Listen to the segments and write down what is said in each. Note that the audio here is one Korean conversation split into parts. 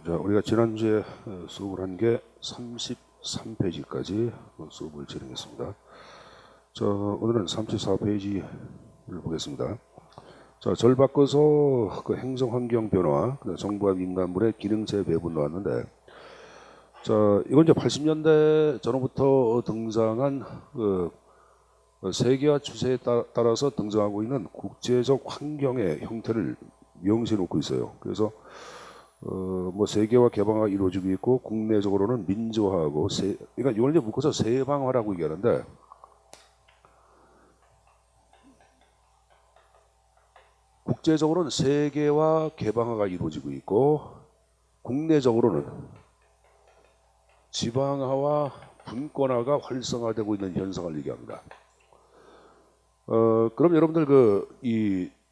자, 우리가 지난주에 수업을 한 게 33페이지까지 수업을 진행했습니다. 자, 오늘은 34페이지를 보겠습니다. 자, 절 바꿔서 그 행정환경 변화, 정부와 민간물의 기능체 배분 나왔는데, 자, 이건 이제 80년대 전후부터 등장한 그 세계화 추세에 따라서 등장하고 있는 국제적 환경의 형태를 명시해 놓고 있어요. 그래서 뭐 세계화 개방화가 이루어지고 있고, 국내적으로는 민주화하고 그러니까 이걸 이제 묶어서 세방화라고 얘기하는데, 국제적으로는 세계화 개방화가 이루어지고 있고, 국내적으로는 지방화와 분권화가 활성화되고 있는 현상을 얘기합니다. 그럼 여러분들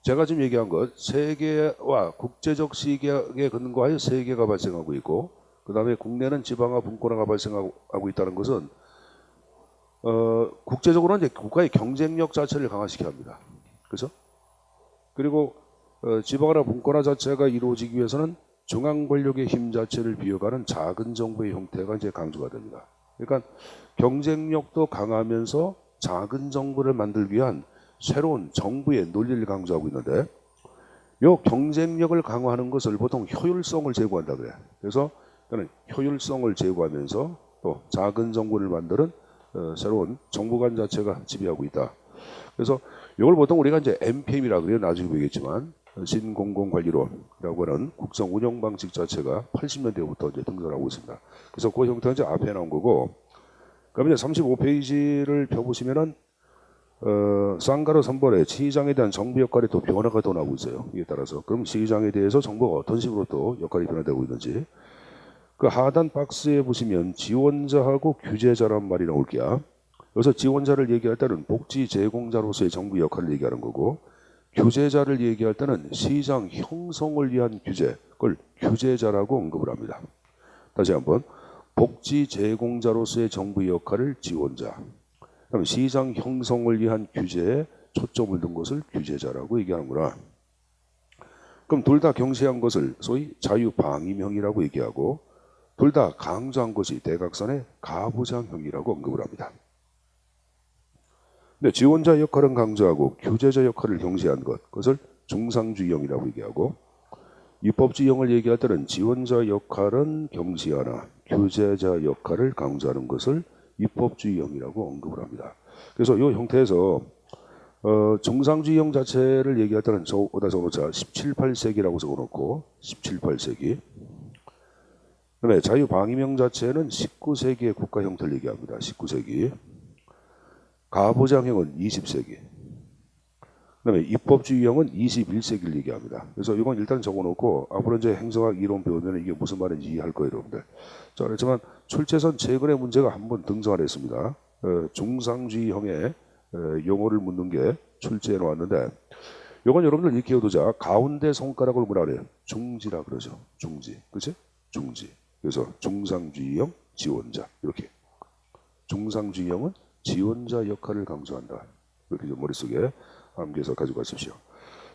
제가 지금 얘기한 것, 세계와 국제적 시각에 근거하여 세계가 발생하고 있고, 그 다음에 국내는 지방화 분권화가 발생하고 있다는 것은 국제적으로는 이제 국가의 경쟁력 자체를 강화시켜야 합니다. 그렇죠? 그리고 지방화나 분권화 자체가 이루어지기 위해서는 중앙 권력의 힘 자체를 비워가는 작은 정부의 형태가 이제 강조가 됩니다. 그러니까 경쟁력도 강하면서 작은 정부를 만들기 위한 새로운 정부의 논리를 강조하고 있는데, 이 경쟁력을 강화하는 것을 보통 효율성을 제고한다 그래. 그래서 저는 효율성을 제고하면서 또 작은 정부를 만드는 새로운 정부관 자체가 지배하고 있다. 그래서 이걸 보통 우리가 이제 MPM이라고 그래요. 나중에 보겠지만 신공공관리론이라고 하는 국정 운영 방식 자체가 80년대부터 이제 등장하고 있습니다. 그래서 그 형태는 이제 앞에 나온 거고, 그럼 이제 35페이지를 펴보시면은 쌍가루 선벌의 시장에 대한 정부 역할이 또 변화가 더 나오고 있어요. 이에 따라서 그럼 시장에 대해서 정부가 어떤 식으로 또 역할이 변화되고 있는지, 그 하단 박스에 보시면 지원자하고 규제자란 말이 나올게요. 여기서 지원자를 얘기할 때는 복지 제공자로서의 정부 역할을 얘기하는 거고, 규제자를 얘기할 때는 시장 형성을 위한 규제, 그걸 규제자라고 언급을 합니다. 다시 한번, 복지 제공자로서의 정부 역할을 지원자, 그럼 시장 형성을 위한 규제에 초점을 둔 것을 규제자라고 얘기하는구나. 그럼 둘 다 경시한 것을 소위 자유방임형이라고 얘기하고, 둘 다 강조한 것이 대각선의 가부장형이라고 언급을 합니다. 근데 지원자 역할은 강조하고 규제자 역할을 경시한 것, 그것을 중상주의형이라고 얘기하고, 입법주의형을 얘기할 때는 지원자 역할은 경시하나 규제자 역할을 강조하는 것을 입법주의형이라고 언급을 합니다. 그래서 이 형태에서 정상주의형 자체를 얘기할 때는 어디다 적어놓자, 17, 8세기라고 적어놓고 17, 8세기. 그다음에 자유방임형 자체는 19세기의 국가 형태를 얘기합니다. 19세기. 가부장형은 20세기. 그다음에 입법주의형은 21세기를 얘기합니다. 그래서 이건 일단 적어놓고 앞으로 이제 행정학 이론 배우면 이게 무슨 말인지 이해할 거예요, 여러분들. 자, 그렇지만 출제선 최근에 문제가 한번 등장을 했습니다. 중상주의형의 용어를 묻는 게 출제해 놓았는데, 이건 여러분들 이렇게 해두자. 가운데 손가락을 뭐라 그래요? 중지라 그러죠. 중지, 그렇지? 중지. 그래서 중상주의형 지원자, 이렇게. 중상주의형은 지원자 역할을 강조한다. 이렇게 좀 머릿속에 암기해서 가지고 가십시오.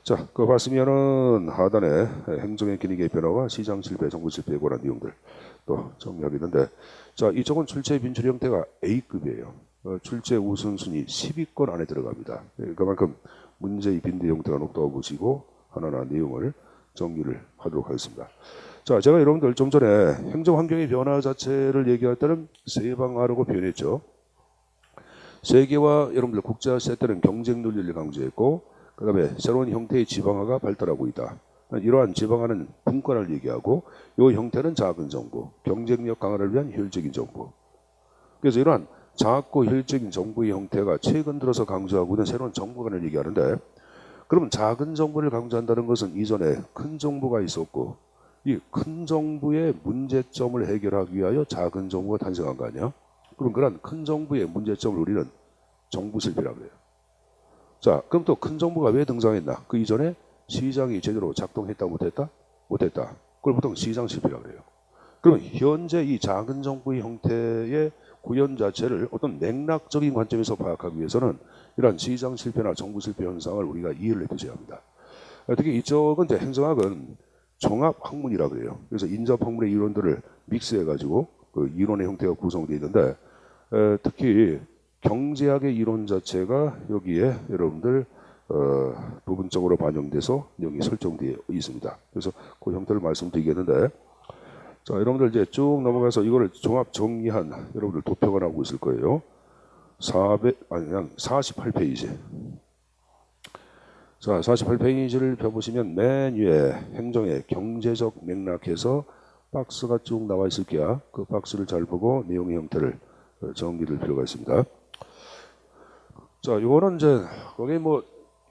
자, 그거 봤으면은 하단에 행정의 기능의 변화와 시장 실패, 정부 실패에 관한 내용들 또 정리하겠는데, 자, 이쪽은 출제 빈출 형태가 A급이에요. 출제 우선순위 10위권 안에 들어갑니다. 그만큼 문제의 빈대 형태가 높다고 보시고 하나하나 내용을 정리를 하도록 하겠습니다. 자, 제가 여러분들 좀 전에 행정환경의 변화 자체를 얘기할 때는 세방화라고 표현했죠. 세계화, 여러분들 국제화 시대 때는 경쟁 논리를 강조했고, 그 다음에 새로운 형태의 지방화가 발달하고 있다. 이러한 지방화는 분권화를 얘기하고, 이 형태는 작은 정부, 경쟁력 강화를 위한 효율적인 정부. 그래서 이러한 작고 효율적인 정부의 형태가 최근 들어서 강조하고 있는 새로운 정부관을 얘기하는데, 그러면 작은 정부를 강조한다는 것은 이전에 큰 정부가 있었고, 이 큰 정부의 문제점을 해결하기 위하여 작은 정부가 탄생한 거 아니야? 그럼 그런 큰 정부의 문제점을 우리는 정부 실패라고 해요. 자, 그럼 또 큰 정부가 왜 등장했나? 그 이전에 시장이 제대로 작동했다 못했다? 못했다. 그걸 보통 시장 실패라고 해요. 그럼 현재 이 작은 정부의 형태의 구현 자체를 어떤 맥락적인 관점에서 파악하기 위해서는 이러한 시장 실패나 정부 실패 현상을 우리가 이해를 해두셔야 합니다. 특히 이쪽은 이제 행정학은 종합 학문이라 그래요. 그래서 인접 학문의 이론들을 믹스해가지고 그 이론의 형태가 구성되어 있는데 특히 경제학의 이론 자체가 여기에 여러분들 부분적으로 반영돼서 여기 설정되어 있습니다. 그래서 그 형태를 말씀드리겠는데, 자 여러분들 이제 쭉 넘어가서 이거를 종합 정리한 여러분들 도표가 나오고 있을 거예요. 48페이지. 자 48페이지를 펴보시면 맨 위에 행정의 경제적 맥락에서 박스가 쭉 나와 있을게요. 그 박스를 잘 보고 내용의 형태를 정리를 필요가 있습니다. 자, 요거는 이제 거기 뭐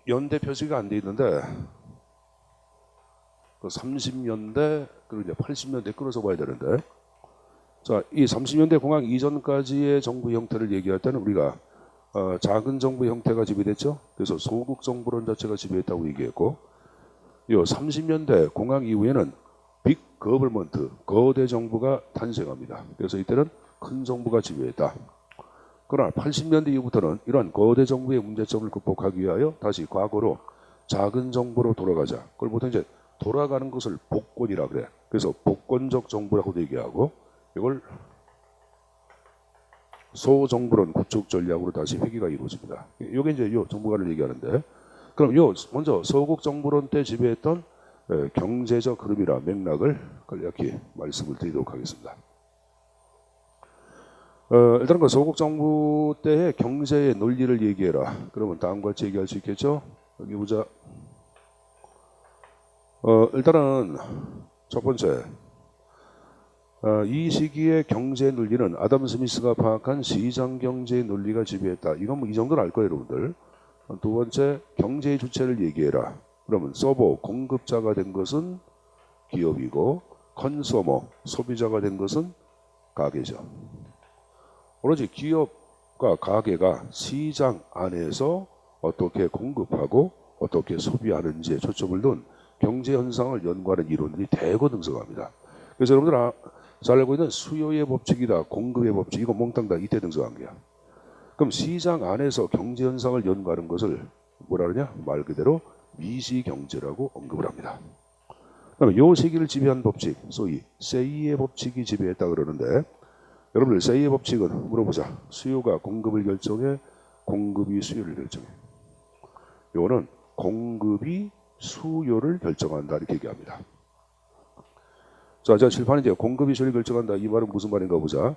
연대 표시가 안 돼 있는데 그 30년대 그리고 이제 80년대 끌어서 봐야 되는데, 자, 이 30년대 공항 이전까지의 정부 형태를 얘기할 때는 우리가 작은 정부 형태가 지배됐죠. 그래서 소국 정부론 자체가 지배했다고 얘기했고, 요 30년대 공항 이후에는 빅 거벌먼트 거대 정부가 탄생합니다. 그래서 이때는 큰 정부가 지배했다. 그러나 80년대 이후부터는 이러한 거대 정부의 문제점을 극복하기 위하여 다시 과거로 작은 정부로 돌아가자. 그걸 보통 이제 돌아가는 것을 복권이라 그래. 그래서 복권적 정부라고도 얘기하고, 이걸 소정부론 구축 전략으로 다시 회귀가 이루어집니다. 이게 이제 요 정부관을 얘기하는데, 그럼 요 먼저 서국 정부론 때 지배했던 경제적 흐름이라 맥락을 간략히 말씀을 드리도록 하겠습니다. 일단은 그 소국 정부 때의 경제의 논리를 얘기해라. 그러면 다음과 같이 얘기할 수 있겠죠? 여기 보자. 일단은 첫 번째, 이 시기의 경제 논리는 아담 스미스가 파악한 시장 경제의 논리가 지배했다. 이건 뭐 이 정도는 알 거예요, 여러분들. 두 번째, 경제의 주체를 얘기해라. 그러면 서버 공급자가 된 것은 기업이고, 컨서머 소비자가 된 것은 가게죠. 오로지 기업과 가게가 시장 안에서 어떻게 공급하고 어떻게 소비하는지에 초점을 둔 경제 현상을 연구하는 이론들이 대거 등장합니다. 그래서 여러분들 잘 알고 있는 수요의 법칙이다, 공급의 법칙, 이거 몽땅 다 이때 등장한 거야. 그럼 시장 안에서 경제 현상을 연구하는 것을 뭐라 그러냐? 말 그대로 미시경제라고 언급을 합니다. 그러면 이 시기를 지배한 법칙, 소위 세이의 법칙이 지배했다 그러는데, 여러분들 세이의 법칙은 물어보자. 수요가 공급을 결정해, 공급이 수요를 결정해. 이거는 공급이 수요를 결정한다 이렇게 얘기합니다. 자, 칠판에 이제 공급이 수요를 결정한다. 이 말은 무슨 말인가 보자.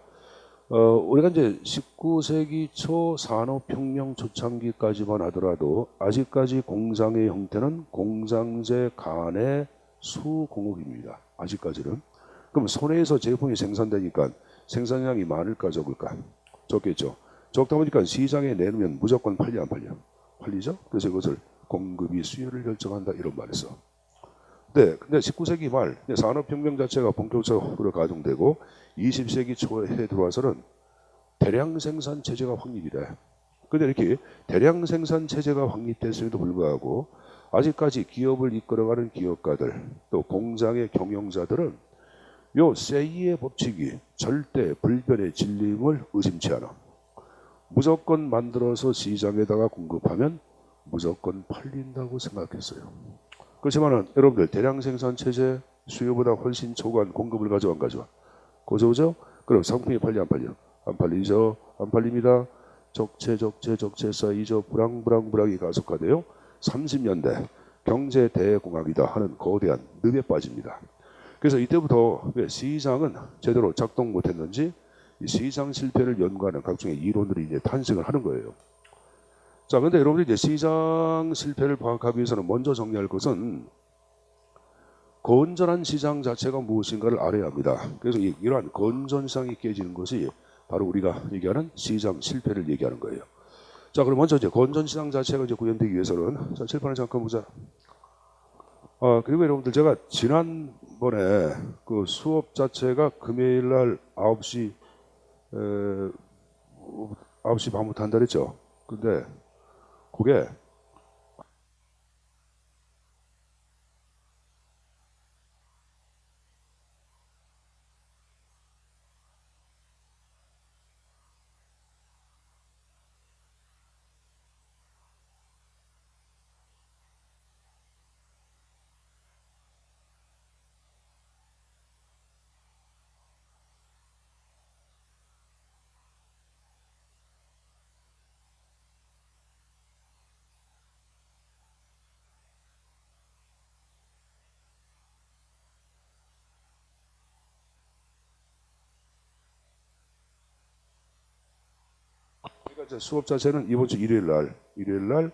우리가 이제 19세기 초 산업혁명 초창기까지만 하더라도 아직까지 공장의 형태는 공장제 간의 수공업입니다. 아직까지는. 그럼 손해에서 제품이 생산되니까 생산량이 많을까 적을까? 적겠죠. 적다 보니까 시장에 내놓으면 무조건 팔려 안 팔려? 팔리죠. 그래서 이것을 공급이 수요를 결정한다 이런 말을 써. 네, 근데 19세기 말 산업혁명 자체가 본격적으로 가동되고 20세기 초에 들어와서는 대량 생산 체제가 확립이 돼. 근데 이렇게 대량 생산 체제가 확립됐음에도 불구하고 아직까지 기업을 이끌어가는 기업가들 또 공장의 경영자들은 요 세이의 법칙이 절대 불변의 진리임을 의심치 않아. 무조건 만들어서 시장에다가 공급하면 무조건 팔린다고 생각했어요. 그렇지만은 여러분들 대량 생산 체제 수요보다 훨씬 초과한 공급을 가져와 안 가져와? 고저죠? 그럼 상품이 팔려 안 팔려? 안 팔리죠? 안 팔립니다. 적체 쌓이죠. 불황이 가속화돼요. 30년대 경제 대공황이다 하는 거대한 늪에 빠집니다. 그래서 이때부터 왜 시장은 제대로 작동 못했는지 이 시장 실패를 연구하는 각종의 이론들이 이제 탄생을 하는 거예요. 자, 근데 여러분들이 이제 시장 실패를 파악하기 위해서는 먼저 정리할 것은 건전한 시장 자체가 무엇인가를 알아야 합니다. 그래서 이러한 건전성이 깨지는 것이 바로 우리가 얘기하는 시장 실패를 얘기하는 거예요. 자, 그럼 먼저 이제 건전시장 자체가 이제 구현되기 위해서는, 자, 칠판을 잠깐 보자. 그리고 여러분들 제가 지난번에 그 수업 자체가 금요일 날 9시 반부터 한다 그랬죠. 근데 그게 자, 수업 자체는 이번 주 일요일 날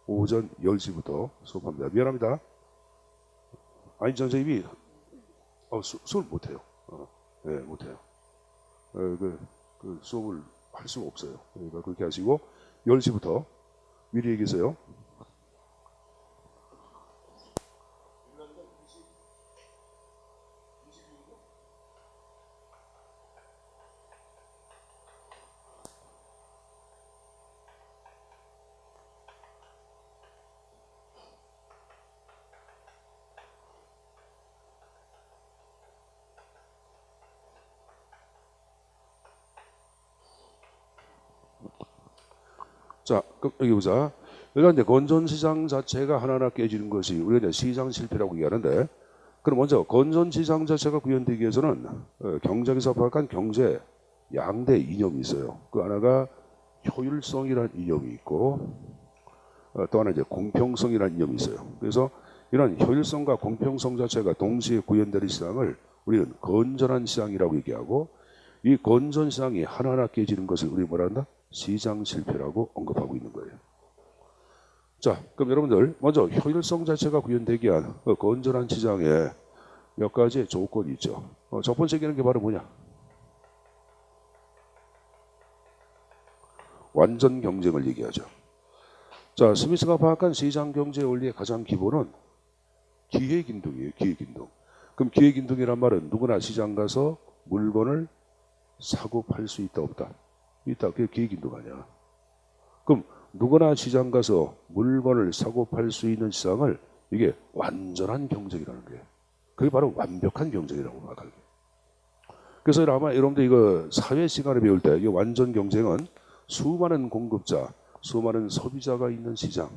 오전 10시부터 수업합니다. 미안합니다. 아니 선생님이 수업을 못해요. 네, 못해요. 그 수업을 할 수가 없어요. 그러니까 그렇게 하시고 10시부터 미리 얘기해서요. 자, 그럼 여기 보자. 일단 이제 건전시장 자체가 하나하나 깨지는 것이 우리가 이제 시장 실패라고 얘기하는데, 그럼 먼저 건전시장 자체가 구현되기 위해서는 경제에서 파악한 경제 양대 이념이 있어요. 그 하나가 효율성이라는 이념이 있고, 또 하나 이제 공평성이라는 이념이 있어요. 그래서 이런 효율성과 공평성 자체가 동시에 구현되는 시장을 우리는 건전한 시장이라고 얘기하고, 이 건전 시장이 하나하나 깨지는 것을 우리 뭐라 한다? 시장 실패라고 언급하고 있는 거예요. 자, 그럼 여러분들 먼저 효율성 자체가 구현되기 위한 건전한 시장에 몇 가지 조건이 있죠. 첫 번째 게 바로 뭐냐? 완전 경쟁을 얘기하죠. 자, 스미스가 파악한 시장 경제 원리의 가장 기본은 기회긴동이에요. 기회긴동. 그럼 기회긴동이란 말은 누구나 시장 가서 물건을 사고 팔 수 있다 없다? 있다. 그게 기회긴동 아니야. 그럼 누구나 시장 가서 물건을 사고 팔 수 있는 시장을 이게 완전한 경쟁이라는 거예요. 그게 바로 완벽한 경쟁이라고 생각하는 거예요. 그래서 아마 여러분들 이거 사회 시간에 배울 때 이 완전 경쟁은 수많은 공급자, 수많은 소비자가 있는 시장.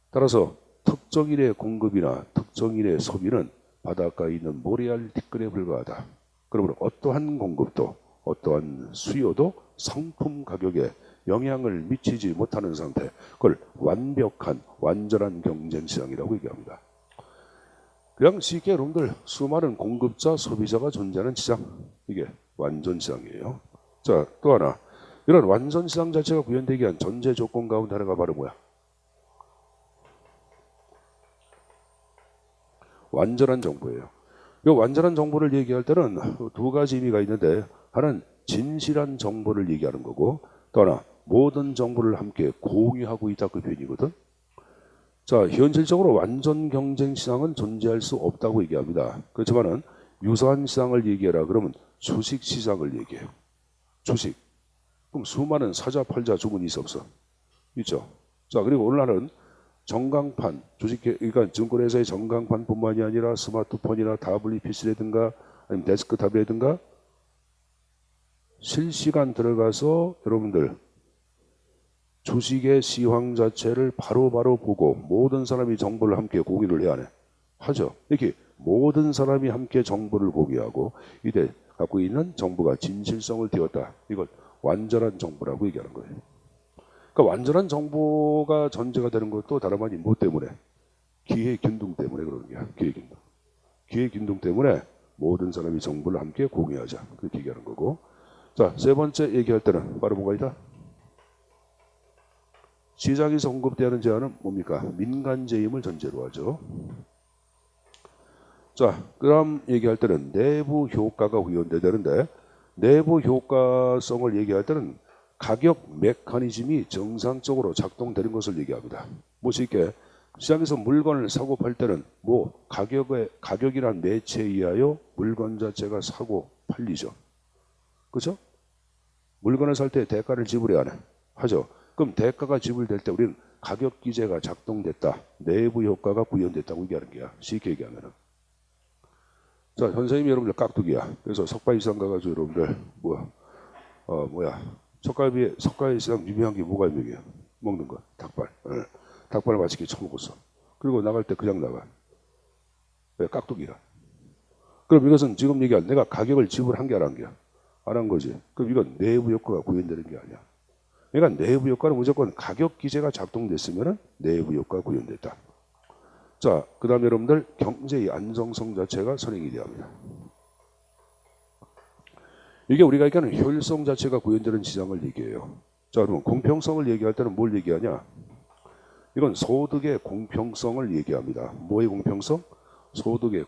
따라서 특정인의 공급이나 특정인의 소비는 바닷가에 있는 모래알 티끌에 불과하다. 그러면 어떠한 공급도 어떠한 수요도 상품 가격에 영향을 미치지 못하는 상태, 그걸 완벽한 완전한 경쟁 시장이라고 얘기합니다. 그냥 쉽게 여러분들 수많은 공급자, 소비자가 존재하는 시장, 이게 완전 시장이에요. 자, 또 하나, 이런 완전 시장 자체가 구현되기 위한 전제 조건 가운데 하나가 바로 뭐야? 완전한 정보예요. 이 완전한 정보를 얘기할 때는 두 가지 의미가 있는데, 하나는 진실한 정보를 얘기하는 거고, 또 하나 모든 정보를 함께 공유하고 있다, 그 표현이거든. 자, 현실적으로 완전 경쟁 시장은 존재할 수 없다고 얘기합니다. 그렇지만은 유사한 시장을 얘기해라 그러면 주식 시장을 얘기해요. 주식. 그럼 수많은 사자 팔자 주문이 있어 없어? 있죠. 자, 그리고 오늘날은 전광판, 그러니까 증권회사의 전광판뿐만이 아니라 스마트폰이나 타블릿 PC라든가 아니면 데스크탑이라든가 실시간 들어가서 여러분들 주식의 시황 자체를 바로바로 보고 모든 사람이 정보를 함께 공유를 해야 하죠. 이렇게 모든 사람이 함께 정보를 공유하고 이때 갖고 있는 정보가 진실성을 띄웠다. 이걸 완전한 정보라고 얘기하는 거예요. 그러니까 완전한 정보가 전제가 되는 것도 다름 아닌 뭐 때문에? 기회균등 때문에 그러는 거야. 기회균등. 기회균등 때문에 모든 사람이 정보를 함께 공유하자. 그렇게 얘기하는 거고. 자, 세 번째 얘기할 때는 바로 뭐가 있다? 시장에서 공급되는 제한은 뭡니까? 민간제임을 전제로 하죠. 자, 그럼 얘기할 때는 내부 효과가 구현되는데, 내부 효과성을 얘기할 때는 가격 메커니즘이 정상적으로 작동되는 것을 얘기합니다. 뭐 쉽게 시장에서 물건을 사고 팔 때는 뭐 가격이란 매체에 의하여 물건 자체가 사고 팔리죠. 그렇죠? 물건을 살 때 대가를 지불해야 하죠. 그럼 대가가 지불될 때 우리는 가격 기제가 작동됐다. 내부 효과가 구현됐다고 얘기하는 거야. 쉽게 얘기하면은. 자, 선생님이 여러분들 깍두기야. 그래서 석발 시장 가가지고 여러분들 석가위 시장 유명한 게 뭐가 유명해요? 먹는 거. 닭발. 네. 닭발 맛있게 처먹었어. 그리고 나갈 때 그냥 나가. 왜? 깍두기야. 그럼 이것은 지금 얘기한 내가 가격을 지불한 게 안 한 게야. 안 한 거지. 그럼 이건 내부 효과가 구현되는 게 아니야. 그러니까 내부 효과는 무조건 가격 기제가 작동됐으면 내부 효과가 구현됐다. 자, 그 다음에 여러분들 경제의 안정성 자체가 선행이 되어야 합니다. 이게 우리가 얘기하는 효율성 자체가 구현되는 시장을 얘기해요. 자, 그러면 공평성을 얘기할 때는 뭘 얘기하냐? 이건 소득의 공평성을 얘기합니다. 뭐의 공평성? 소득의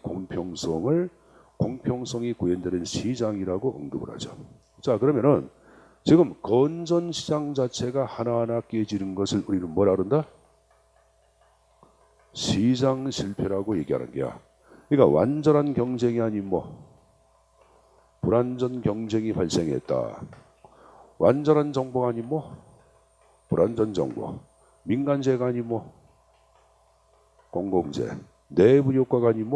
공평성이 구현되는 시장이라고 언급을 하죠. 자, 그러면은 지금 건전시장 자체가 하나하나 깨지는 것을 우리는 뭐라 그런다? 시장 실패라고 얘기하는 게야. 그러니까 완전한 경쟁이 아닌 불완전 경쟁이 발생했다. 완전한 정보가 아닌 불완전 정보. 민간재가 아닌 공공재. 내부 효과가 아닌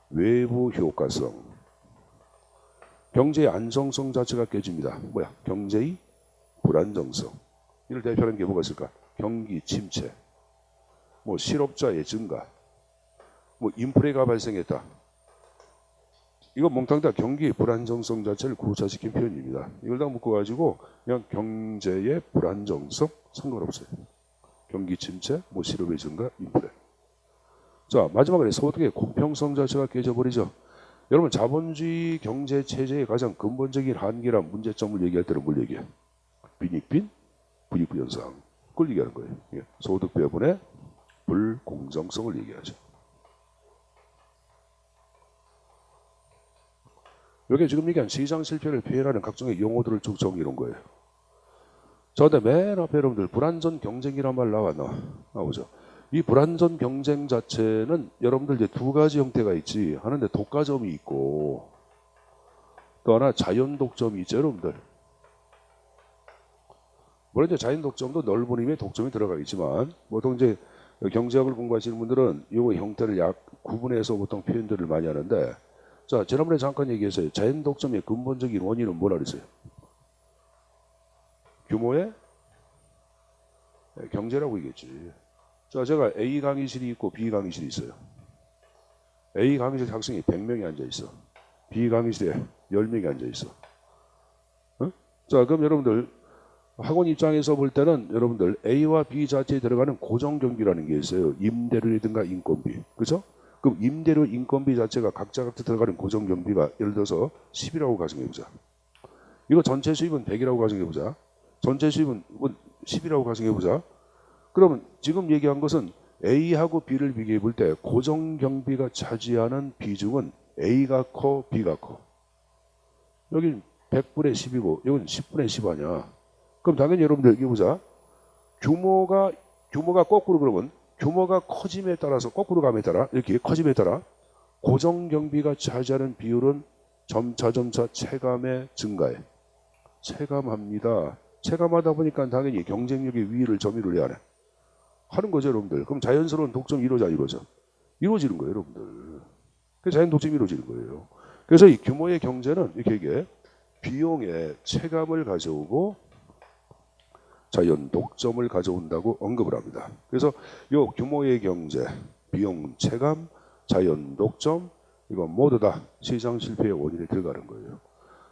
외부 효과성. 경제의 안정성 자체가 깨집니다. 경제의 불안정성. 이를 대표하는 게 뭐가 있을까? 경기 침체. 실업자의 증가. 인플레가 발생했다. 이거 몽땅 다 경기의 불안정성 자체를 구차시킨 표현입니다. 이걸 다 묶어가지고 그냥 경제의 불안정성 상관없어요. 경기 침체, 실업의 증가, 인플레. 자, 마지막으로 소득의 공평성 자체가 깨져버리죠. 여러분, 자본주의 경제 체제의 가장 근본적인 한계란 문제점을 얘기할 때는 뭘 얘기해? 빈익빈, 부익부 현상. 그걸 얘기하는 거예요. 소득 배분의 불공정성을 얘기하죠. 이게 지금 얘기한 시장 실패를 표현하는 각종의 용어들을 쭉 정리한 거예요. 자, 근데 맨 앞에 여러분들 불완전 경쟁이란 말 나오죠. 이 불완전 경쟁 자체는 여러분들 이제 두 가지 형태가 있지. 하는데 독과점이 있고 또 하나 자연 독점이 있죠, 여러분들. 물론 이제 자연 독점도 넓은 의미의 독점이 들어가 있지만 보통 이제 경제학을 공부하시는 분들은 이 형태를 약 구분해서 보통 표현들을 많이 하는데, 자, 지난번에 잠깐 얘기했어요. 자연 독점의 근본적인 원인은 뭐라 그랬어요? 규모의 경제라고 얘기했지. 자, 제가 A 강의실이 있고 B 강의실이 있어요. A 강의실 학생이 100명이 앉아있어. B 강의실에 10명이 앉아있어. 어? 자, 그럼 여러분들 학원 입장에서 볼 때는 여러분들 A와 B 자체에 들어가는 고정 경비라는 게 있어요. 임대료라든가 인건비. 그죠? 그럼 임대료 인건비 자체가 각자 들어가는 고정 경비가 예를 들어서 10이라고 가정해보자. 이거 전체 수입은 100이라고 가정해보자. 전체 수입은 10이라고 가정해보자. 그러면 지금 얘기한 것은 A하고 B를 비교해 볼 때 고정 경비가 차지하는 비중은 A가 커, B가 커. 여긴 100분의 10이고 여긴 10분의 10 아니야. 그럼 당연히 여러분들 여기 보자. 규모가 거꾸로 그러면 규모가 커짐에 따라서 거꾸로 감에 따라 이렇게 커짐에 따라 고정 경비가 차지하는 비율은 점차 체감에 증가해. 체감합니다. 체감하다 보니까 당연히 경쟁력의 위를 점유를 해야 하는 거죠, 여러분들. 그럼 자연스러운 독점이 이루어지는 거예요, 여러분들. 그래서 자연 독점이 이루어지는 거예요. 그래서 이 규모의 경제는 이게 비용의 체감을 가져오고 자연 독점을 가져온다고 언급을 합니다. 그래서 이 규모의 경제, 비용 체감, 자연 독점 이거 모두 다 시장 실패의 원인에 들어가는 거예요.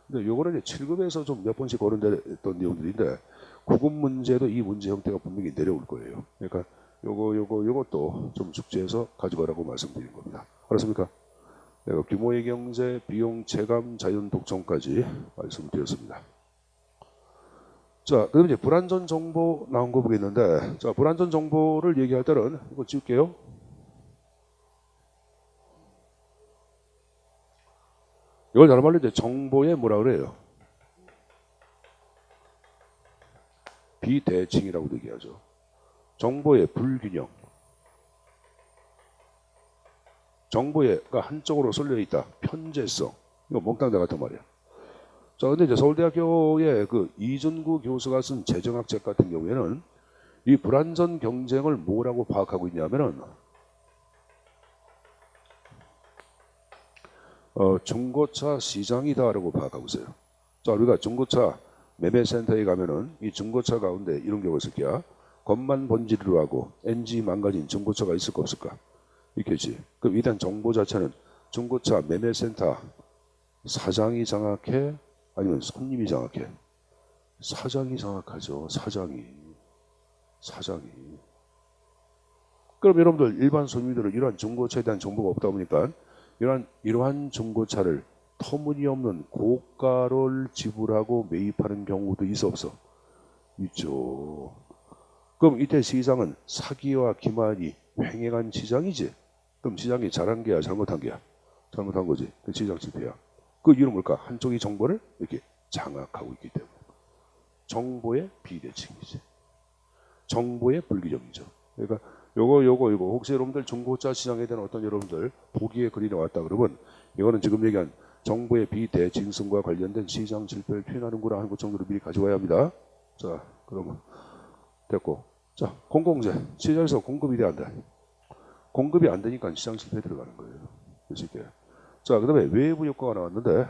근데 요거는 이제 7급에서 좀 몇 번씩 거론됐던 내용들인데 9급 문제도 이 문제 형태가 분명히 내려올 거예요. 그러니까 요것도 좀 숙지해서 가져가라고 말씀드린 겁니다. 알았습니까? 내가 규모의 경제, 비용 체감, 자연 독점까지 말씀드렸습니다. 자, 그럼 이제 불완전 정보 나온 거 보겠는데, 자, 불완전 정보를 얘기할 때는 이거 지울게요. 이걸 다른 말로 이제 정보의 뭐라 그래요? 비대칭이라고 얘기하죠. 정보의 불균형. 정보가 한쪽으로 쏠려 있다. 편제성. 이거 몽땅다 같은 말이야. 자, 근데 이제 서울대학교의 그 이준구 교수가 쓴 재정학책 같은 경우에는 이 불완전 경쟁을 뭐라고 파악하고 있냐면은 중고차 시장이다라고 파악하고 있어요. 자, 우리가 중고차 매매센터에 가면은 이 중고차 가운데 이런 경우가 있을 게야. 겉만 번지르르 하고 엔진 망가진 중고차가 있을까 없을까? 있겠지. 그럼 일단 정보 자체는 중고차 매매센터 사장이 장악해? 아니면 손님이 장악해? 사장이 장악하죠. 사장이. 그럼 여러분들 일반 손님들은 이러한 중고차에 대한 정보가 없다 보니까 이러한 중고차를 터무니없는 고가를 지불하고 매입하는 경우도 있어 없어? 있죠. 그럼 이때 시장은 사기와 기만이 횡행한 시장이지. 그럼 시장이 잘한 게야, 잘못한 게야? 잘못한 거지. 그 시장 실패야. 그 이유는 뭘까? 한쪽이 정보를 이렇게 장악하고 있기 때문에. 정보의 비대칭이지. 정보의 불규정이죠. 그러니까 요거 혹시 여러분들 중고차 시장에 대한 어떤 여러분들 보기에 글이 나왔다 그러면 이거는 지금 얘기한 정보의 비대칭성과 관련된 시장 실패를 표현하는구나 하는 것 정도로 미리 가져와야 합니다. 자, 그러면 됐고. 자, 공공재. 시장에서 공급이 돼 안 돼? 공급이 안 되니까 시장 실패에 들어가는 거예요. 쉽게. 자, 그 다음에 외부 효과가 나왔는데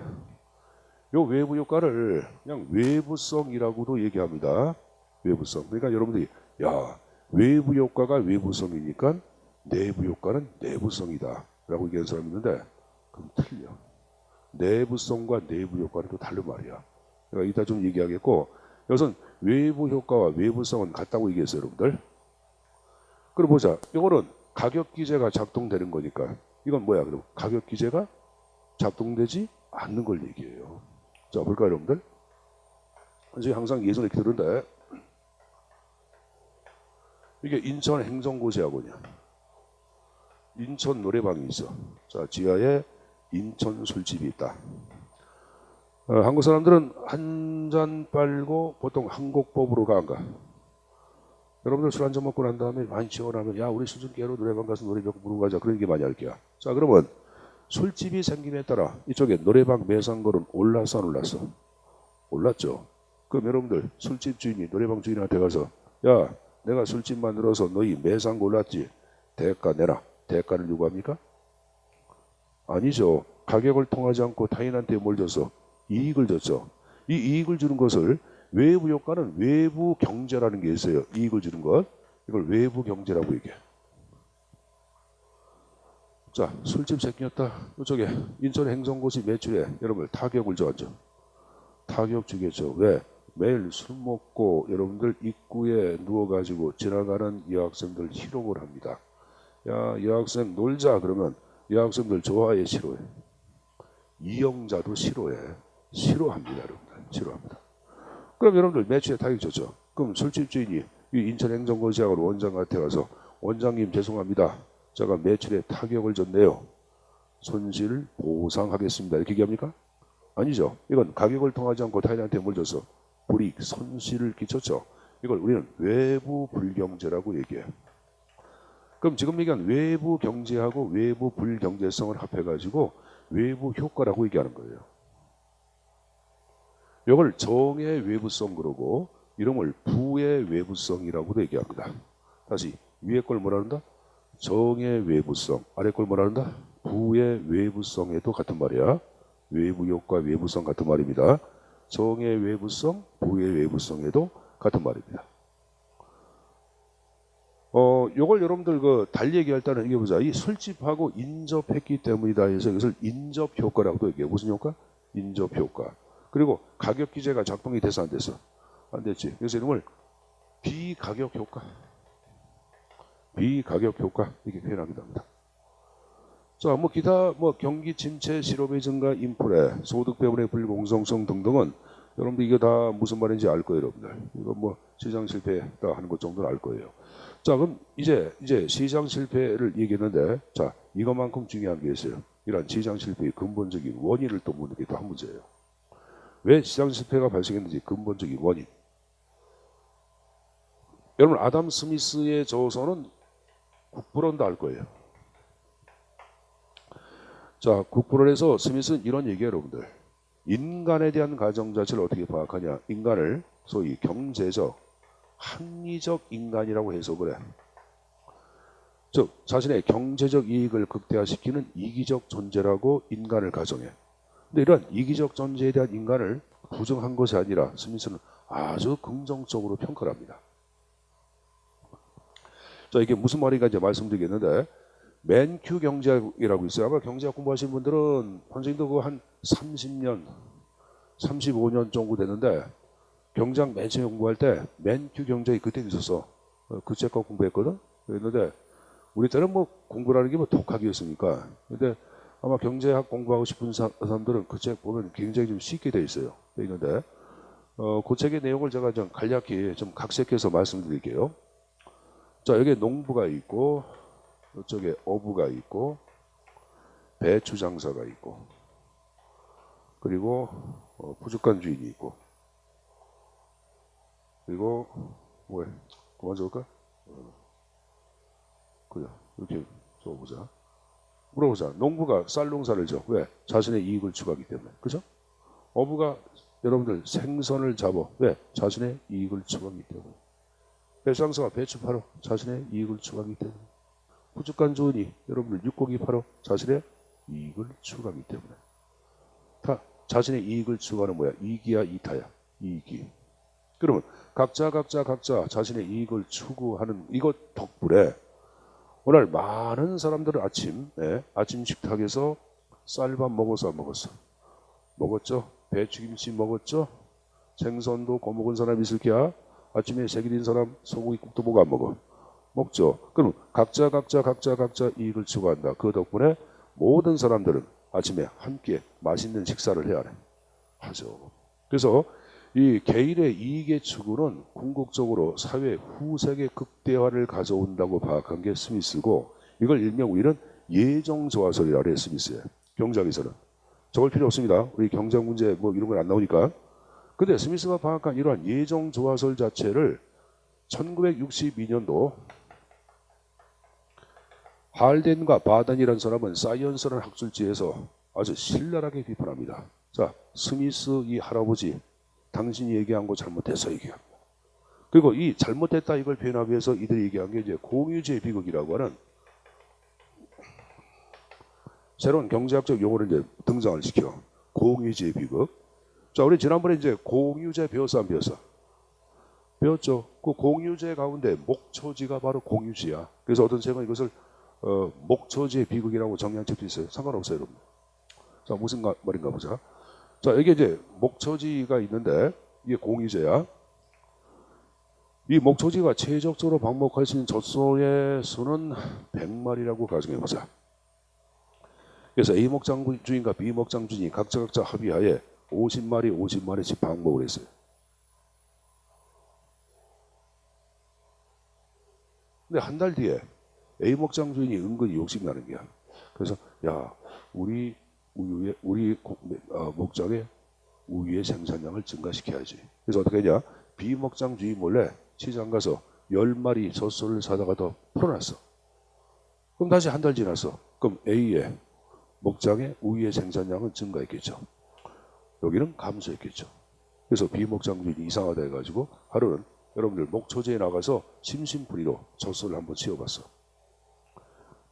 요 외부 효과를 그냥 외부성이라고도 얘기합니다. 외부성. 그러니까 여러분들이 야, 외부 효과가 외부성이니까 내부 효과는 내부성이다 라고 얘기하는 사람이 있는데 그럼 틀려. 내부성과 내부 효과는 또 다른 말이야. 그러니까 이따 좀 얘기하겠고 여기서는 외부 효과와 외부성은 같다고 얘기했어요, 여러분들. 그럼 보자. 이거는 가격 기제가 작동되는 거니까 이건 뭐야? 그럼 가격 기제가 작동되지 않는 걸 얘기해요. 자, 볼까요, 여러분들? 지금 항상 예전에 이렇게 들은데 이게 인천 행정고시학원이야. 인천 노래방이 있어. 자, 지하에 인천 술집이 있다. 한국 사람들은 한 잔 빨고 보통 한국법으로 가 안 가? 여러분들 술 한 잔 먹고 난 다음에 많이 시원하면 야 우리 술 좀 깨로 노래방 가서 노래 몇 곡 부르고 가자 그런 얘기 많이 할 거야. 자, 그러면 술집이 생김에 따라 이쪽에 노래방 매상거는 올랐어 안 올랐어? 올랐죠. 그럼 여러분들 술집 주인이 노래방 주인한테 가서 야 내가 술집 만들어서 너희 매상 올랐지 대가 내라. 대가를 요구합니까? 아니죠. 가격을 통하지 않고 타인한테 뭘 줬어? 이익을 줬죠. 이 이익을 주는 것을 외부 효과는 외부 경제라는 게 있어요. 이익을 주는 것. 이걸 외부 경제라고 얘기해. 자, 술집 생겼다. 이쪽에 인천 행정고시 매출에 여러분들 타격을 줘야죠. 타격 주겠죠. 왜? 매일 술 먹고 여러분들 입구에 누워가지고 지나가는 여학생들 희롱을 합니다. 야, 여학생 놀자 그러면 여학생들 좋아해 싫어해? 이영자도 싫어해. 싫어합니다, 여러분들. 싫어합니다. 그럼 여러분들 매출에 타격 줬죠. 그럼 술집 주인이 이 인천 행정고시학원 원장한테 가서 원장님 죄송합니다. 제가 매출에 타격을 줬네요. 손실 보상하겠습니다. 이렇게 얘기합니까? 아니죠. 이건 가격을 통하지 않고 타인한테 뭘 줬어? 불이익, 손실을 끼쳤죠. 이걸 우리는 외부 불경제라고 얘기해요. 그럼 지금 얘기한 외부 경제하고 외부 불경제성을 합해가지고 외부 효과라고 얘기하는 거예요. 이걸 정의 외부성 그러고 이름을 부의 외부성이라고도 얘기합니다. 다시 위에 걸 뭐라 한다? 정의 외부성. 아래 걸 뭐라 한다? 부의 외부성에도 같은 말이야. 외부 효과 외부성 같은 말입니다. 정의 외부성, 부의 외부성에도 같은 말입니다. 요걸 여러분들 그 달리 얘기할 때는 이게 보자. 이 술집하고 인접했기 때문이다 해서 이것을 인접 효과라고도 얘기해. 무슨 효과? 인접 효과. 그리고 가격 기제가 작동이 돼서 안 됐어? 안 됐지. 그래서 이름을 비가격 효과. 비가격 효과 이렇게 표현하기도 합니다. 자, 뭐 기타 뭐 경기 침체, 실업의 증가, 인플레, 소득 배분의 불공정성 등등은 여러분들 이게 다 무슨 말인지 알 거예요, 여러분들. 이거 뭐 시장 실패다 하는 것 정도는 알 거예요. 자, 그럼 이제 시장 실패를 얘기했는데, 자, 이것만큼 중요한 게 있어요. 이런 시장 실패의 근본적인 원인을 또 묻는 게 또 한 문제예요. 왜 시장 실패가 발생했는지 근본적인 원인. 여러분 아담 스미스의 저서는 국부론도 알 거예요. 자, 국부론에서 스미스는 이런 얘기예요, 여러분들. 인간에 대한 가정 자체를 어떻게 파악하냐? 인간을 소위 경제적, 합리적 인간이라고 해석을 해. 즉 자신의 경제적 이익을 극대화시키는 이기적 존재라고 인간을 가정해. 근데 이런 이기적 존재에 대한 인간을 부정한 것이 아니라 스미스는 아주 긍정적으로 평가를 합니다. 자, 이게 무슨 말인가 이제 말씀드리겠는데, 맨큐 경제학이라고 있어요. 아마 경제학 공부하신 분들은 선생님도 그거 한 30년, 35년 정도 됐는데 경제학 맨 처음에 공부할 때 맨큐 경제학이 그때 있었어. 그 책과 공부했거든. 그랬는데 우리 때는 뭐 공부라는 게 뭐 독학이었으니까. 근데 아마 경제학 공부하고 싶은 사람들은 그 책 보면 굉장히 좀 쉽게 돼 있어요. 돼 있는데 그 책의 내용을 제가 좀 간략히 좀 각색해서 말씀드릴게요. 자, 여기 농부가 있고, 이쪽에 어부가 있고, 배추 장사가 있고, 그리고 부족한 주인이 있고, 그리고 왜 그만 적을까? 그래, 이렇게 써보자. 물어보자. 농부가 쌀 농사를 져. 왜? 자신의 이익을 추구하기 때문에. 그죠? 어부가 여러분들 생선을 잡아. 왜? 자신의 이익을 추구하기 때문에. 배상사가 배추 팔아. 자신의 이익을 추구하기 때문에. 부족한 주인이 여러분들 육고기 팔아. 자신의 이익을 추구하기 때문에. 다 자신의 이익을 추구하는 뭐야? 이기야 이타야. 이익이. 그러면 각자 자신의 이익을 추구하는 이것 덕분에 오늘 많은 사람들은 아침 식탁에서 쌀밥 먹었어 안 먹었어? 먹었죠? 배추김치 먹었죠? 생선도 거먹은 사람 있을 게야? 아침에 새기린 사람 소고기국도 먹어 안 먹어? 먹죠. 그럼 각자 이익을 추구한다. 그 덕분에 모든 사람들은 아침에 함께 맛있는 식사를 해야 하죠. 그래서 이 개인의 이익의 추구는 궁극적으로 사회 후색의 극대화를 가져온다고 파악한 게 스미스고, 이걸 일명 우리는 예정조화설이라고 해요. 스미스의 경제학에서는 적을 필요 없습니다. 우리 경제 문제 뭐 이런 건 안 나오니까. 근데 스미스가 파악한 이러한 예정조화설 자체를 1962년도 할덴과 바단이라는 사람은 사이언스라는 학술지에서 아주 신랄하게 비판합니다. 자, 스미스 이 할아버지 당신이 얘기한 거 잘못해서 얘기합니다. 그리고 이 잘못했다 이걸 표현하기 위해서 이들이 얘기한 게 이제 공유주의 비극이라고 하는 새로운 경제학적 용어를 이제 등장을 시켜. 공유주의 비극. 자, 우리 지난번에 이제 공유제 배웠어 안 배웠어? 배웠죠. 그 공유제 가운데 목초지가 바로 공유지야. 그래서 어떤 책은 이것을 목초지의 비극이라고 정리한 책도 있어요. 상관없어요, 여러분. 자, 무슨 말인가 보자. 자, 여기 이제 목초지가 있는데 이게 공유제야. 이 목초지가 최적적으로 방목할 수 있는 젖소의 수는 100마리라고 가정해보자. 그래서 A 목장 주인과 B 목장 주인이 각자 합의하에 50마리씩 방목을 했어요. 근데 한 달 뒤에 A 목장 주인이 은근히 욕심나는 거야. 그래서 야, 우리 목장의 우유의 생산량을 증가시켜야지. 그래서 어떻게 했냐? B 목장 주인 몰래 시장 가서 10마리 젖소를 사다가 더 풀어놨어. 그럼 다시 한 달 지났어. 그럼 A의 목장의 우유의 생산량은 증가했겠죠. 여기는 감소했겠죠. 그래서 B 목장 주인이 이상하다 해가지고 하루는 여러분들 목초지에 나가서 심심풀이로 젖소를 한번 치워봤어.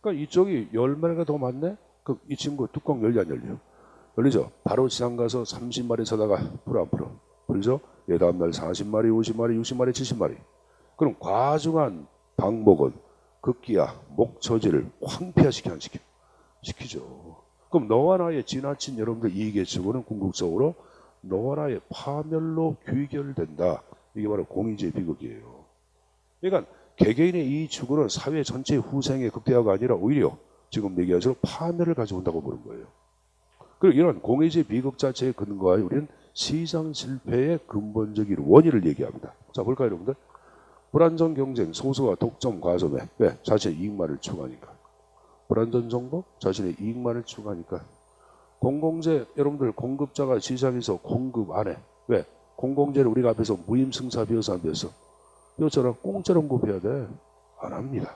그러니까 이쪽이 10마리가 더 많네? 그럼 이 친구 뚜껑 열리 안 열려? 열리죠. 바로 시장 가서 30마리 사다가 풀어 안 풀어? 풀죠. 예, 다음날 40마리, 50마리, 60마리, 70마리. 그럼 과중한 방목은 급기야 목초지를 황폐화시켜 안 시키죠. 그럼 너와 나의 지나친 여러분들 이익의 추구는 궁극적으로 너와 나의 파멸로 귀결된다. 이게 바로 공의주의 비극이에요. 그러니까 개개인의 이 추구는 사회 전체의 후생의 극대화가 아니라 오히려 지금 얘기하처럼 파멸을 가져온다고 보는 거예요. 그리고 이런 공의주의 비극 자체에 근거하여 우리는 시장 실패의 근본적인 원인을 얘기합니다. 자, 볼까요, 여러분들? 불안정 경쟁, 소수와 독점, 과소매. 왜? 자신의 이익만을 추구하니까. 불안전 정보, 자신의 이익만을 추구하니까. 공공재, 여러분들 공급자가 시장에서 공급 안 해. 왜? 공공재를 우리가 앞에서 무임승차 배워서 안 배웠어? 배웠잖아. 공짜로 공급해야 돼. 안 합니다.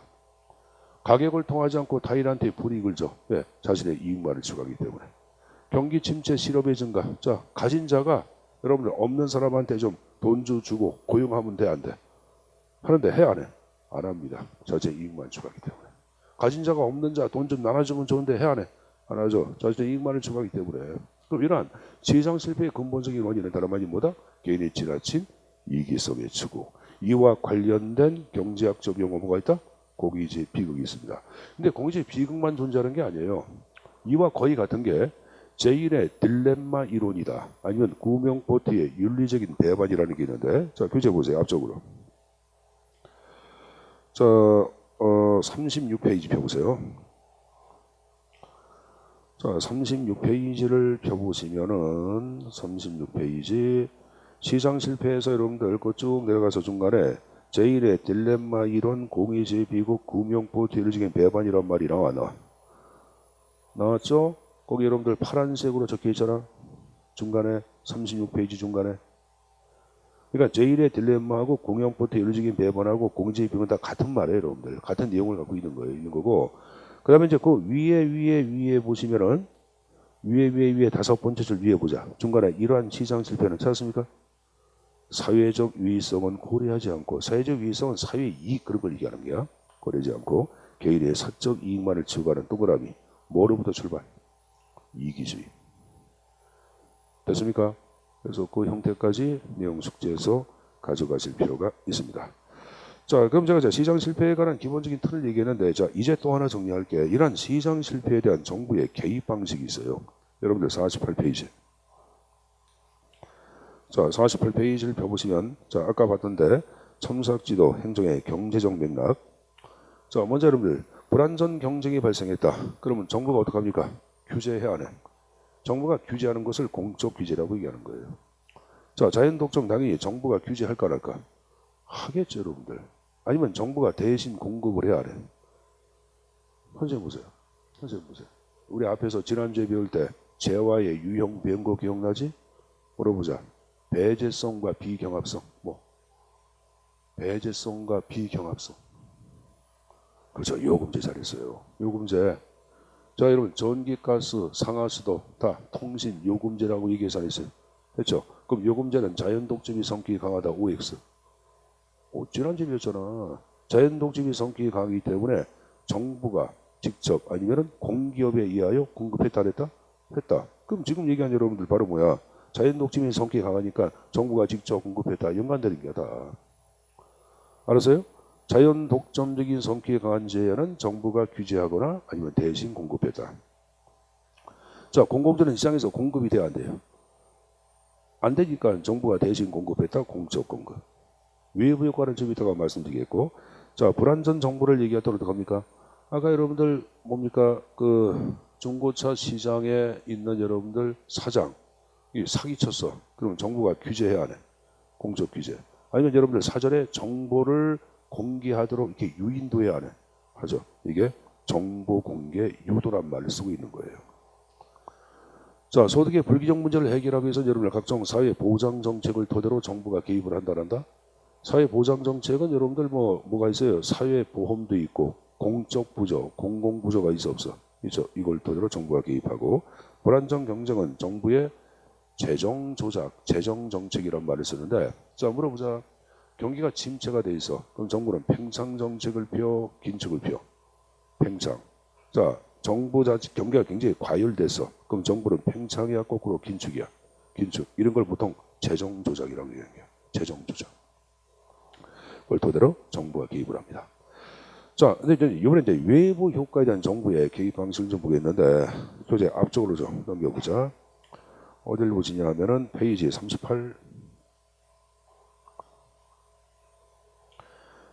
가격을 통하지 않고 타인한테 불이익을 줘. 왜? 자신의 이익만을 추구하기 때문에. 경기 침체, 실업의 증가. 자, 가진 자가 여러분들 없는 사람한테 좀 돈 주고 고용하면 돼, 안 돼? 하는데 해, 안 해? 안 합니다. 자신의 이익만 추구하기 때문에. 가진 자가 없는 자 돈 좀 나눠주면 좋은데 해, 안 해? 안 하죠. 자신의 이익만을 추구하기 때문에. 그럼 이러한 시장 실패의 근본적인 원인은 다름 아닌 뭐다? 개인의 지나친 이기성의 추구. 이와 관련된 경제학적 용어 뭐가 있다? 공의주의 비극이 있습니다. 근데 공의주의 비극만 존재하는 게 아니에요. 이와 거의 같은 게 제일의 딜레마 이론이다. 아니면 구명보트의 윤리적인 배반이라는 게 있는데, 자, 교재 보세요. 앞쪽으로. 자, 36페이지 펴보세요. 자, 36페이지를 펴보시면은 36페이지 시장 실패해서 여러분들 쭉 내려가서 중간에 제1의 딜레마 이론 공의제 비국 구명보 뒤를지긴 배반이란 말이 나왔죠? 거기 여러분들 파란색으로 적혀 있잖아. 중간에 36페이지 중간에. 그러니까 제1의 딜레마하고 공영포트 이루어지긴 배반하고 공지의 비은 다 같은 말이에요, 여러분들. 같은 내용을 갖고 있는 거예요, 있는 거고. 그 다음에 이제 그 위에 보시면은 위에 다섯 번째 줄 위에 보자. 중간에 이러한 시장 실패는 찾았습니까? 사회적 유의성은 고려하지 않고, 사회적 유의성은 사회 이익 그런 걸 얘기하는 거야. 고려하지 않고 개인의 사적 이익만을 추구하는 동그라미. 뭐로부터 출발? 이기주의. 됐습니까? 그래서 그 형태까지 내용 숙제에서 가져가실 필요가 있습니다. 자, 그럼 제가 시장 실패에 관한 기본적인 틀을 얘기했는데, 자, 이제 또 하나 정리할게. 이런 시장 실패에 대한 정부의 개입 방식이 있어요. 여러분들 48페이지. 자, 48페이지를 펴보시면, 자, 아까 봤던데, 첨삭지도 행정의 경제적 맥락. 자, 먼저 여러분들, 불안전 경쟁이 발생했다. 그러면 정부가 어떡합니까? 규제해야 하네. 정부가 규제하는 것을 공적 규제라고 얘기하는 거예요. 자, 자연 독점 당연히 정부가 규제할까 안 할까? 하겠죠, 여러분들. 아니면 정부가 대신 공급을 해야 하네. 선생님 보세요. 선생님 보세요. 우리 앞에서 지난주에 배울 때 재화의 유형 변고 기억나지? 물어보자. 배제성과 비경합성. 뭐? 배제성과 비경합성. 그렇죠. 요금제 잘했어요. 요금제. 자, 여러분 전기가스, 상하수도 다 통신 요금제라고 얘기해서 했어요. 됐죠? 그럼 요금제는 자연 독점이 성격이 강하다. OX. 지난주에 배웠잖아. 자연 독점이 성격이 강하기 때문에 정부가 직접 아니면은 공기업에 의하여 공급했다 안 했다? 했다. 그럼 지금 얘기한 여러분들 바로 뭐야? 자연 독점이 성격이 강하니까 정부가 직접 공급했다. 연관되는 게 다. 알았어요? 자연 독점적인 성격이 강한 제한은 정부가 규제하거나 아니면 대신 공급했다. 자, 공공재는 시장에서 공급이 돼야 안 돼요. 안 되니까 정부가 대신 공급했다. 공적 공급. 외부 효과는 좀 이따가 말씀드리겠고. 자, 불안전 정보를 얘기할 때 어떡합니까? 아까 여러분들 뭡니까? 그 중고차 시장에 있는 여러분들 사장 이 사기쳤어. 그러면 정부가 규제해야 하네. 공적 규제. 아니면 여러분들 사전에 정보를 공개하도록 이렇게 유인도해야 하네. 하죠. 이게 정보 공개 유도란 말을 쓰고 있는 거예요. 자, 소득의 불균형 문제를 해결하기 위해서 여러분들 각종 사회 보장 정책을 토대로 정부가 개입을 한다. 사회 보장 정책은 여러분들 뭐가 있어요? 사회 보험도 있고 공적 부조, 공공 부조가 있어 없어? 있죠. 이걸 토대로 정부가 개입하고 불안정 경쟁은 정부의 재정 조작, 재정 정책이란 말을 쓰는데, 자, 물어보자. 경기가 침체가 돼 있어. 그럼 정부는 팽창 정책을 펴, 긴축을 펴. 팽창. 자, 정부 자체 경기가 굉장히 과열됐어. 그럼 정부는 팽창이야, 거꾸로 긴축이야. 긴축. 이런 걸 보통 재정 조작이라고 얘기해요. 재정 조작. 그걸 토대로 정부가 개입을 합니다. 자, 근데 이번에 이제 외부 효과에 대한 정부의 개입 방식을 좀 보겠는데, 교재 앞쪽으로 좀 넘겨보자. 어디를 보시냐 하면은 페이지 38.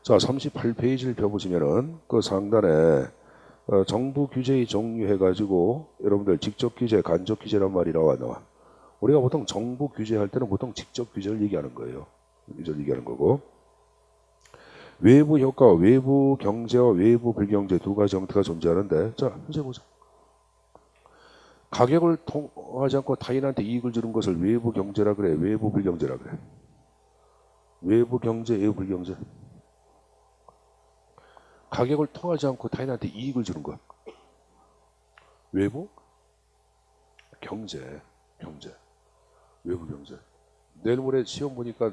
자, 38페이지를 펴보시면은 그 상단에 정부 규제의 종류 해가지고 여러분들 직접 규제, 간접 규제란 말이 나와. 우리가 보통 정부 규제할 때는 보통 직접 규제를 얘기하는 거예요. 규제를 얘기하는 거고. 외부 효과, 외부 경제와 외부 불경제 두 가지 형태가 존재하는데, 자, 현재 보자. 가격을 통하지 않고 타인한테 이익을 주는 것을 외부 경제라 그래, 외부 불경제라 그래. 외부 경제, 외부 불경제. 가격을 통하지 않고 타인한테 이익을 주는 것. 외부 경제, 외부 경제. 내일 모레 시험 보니까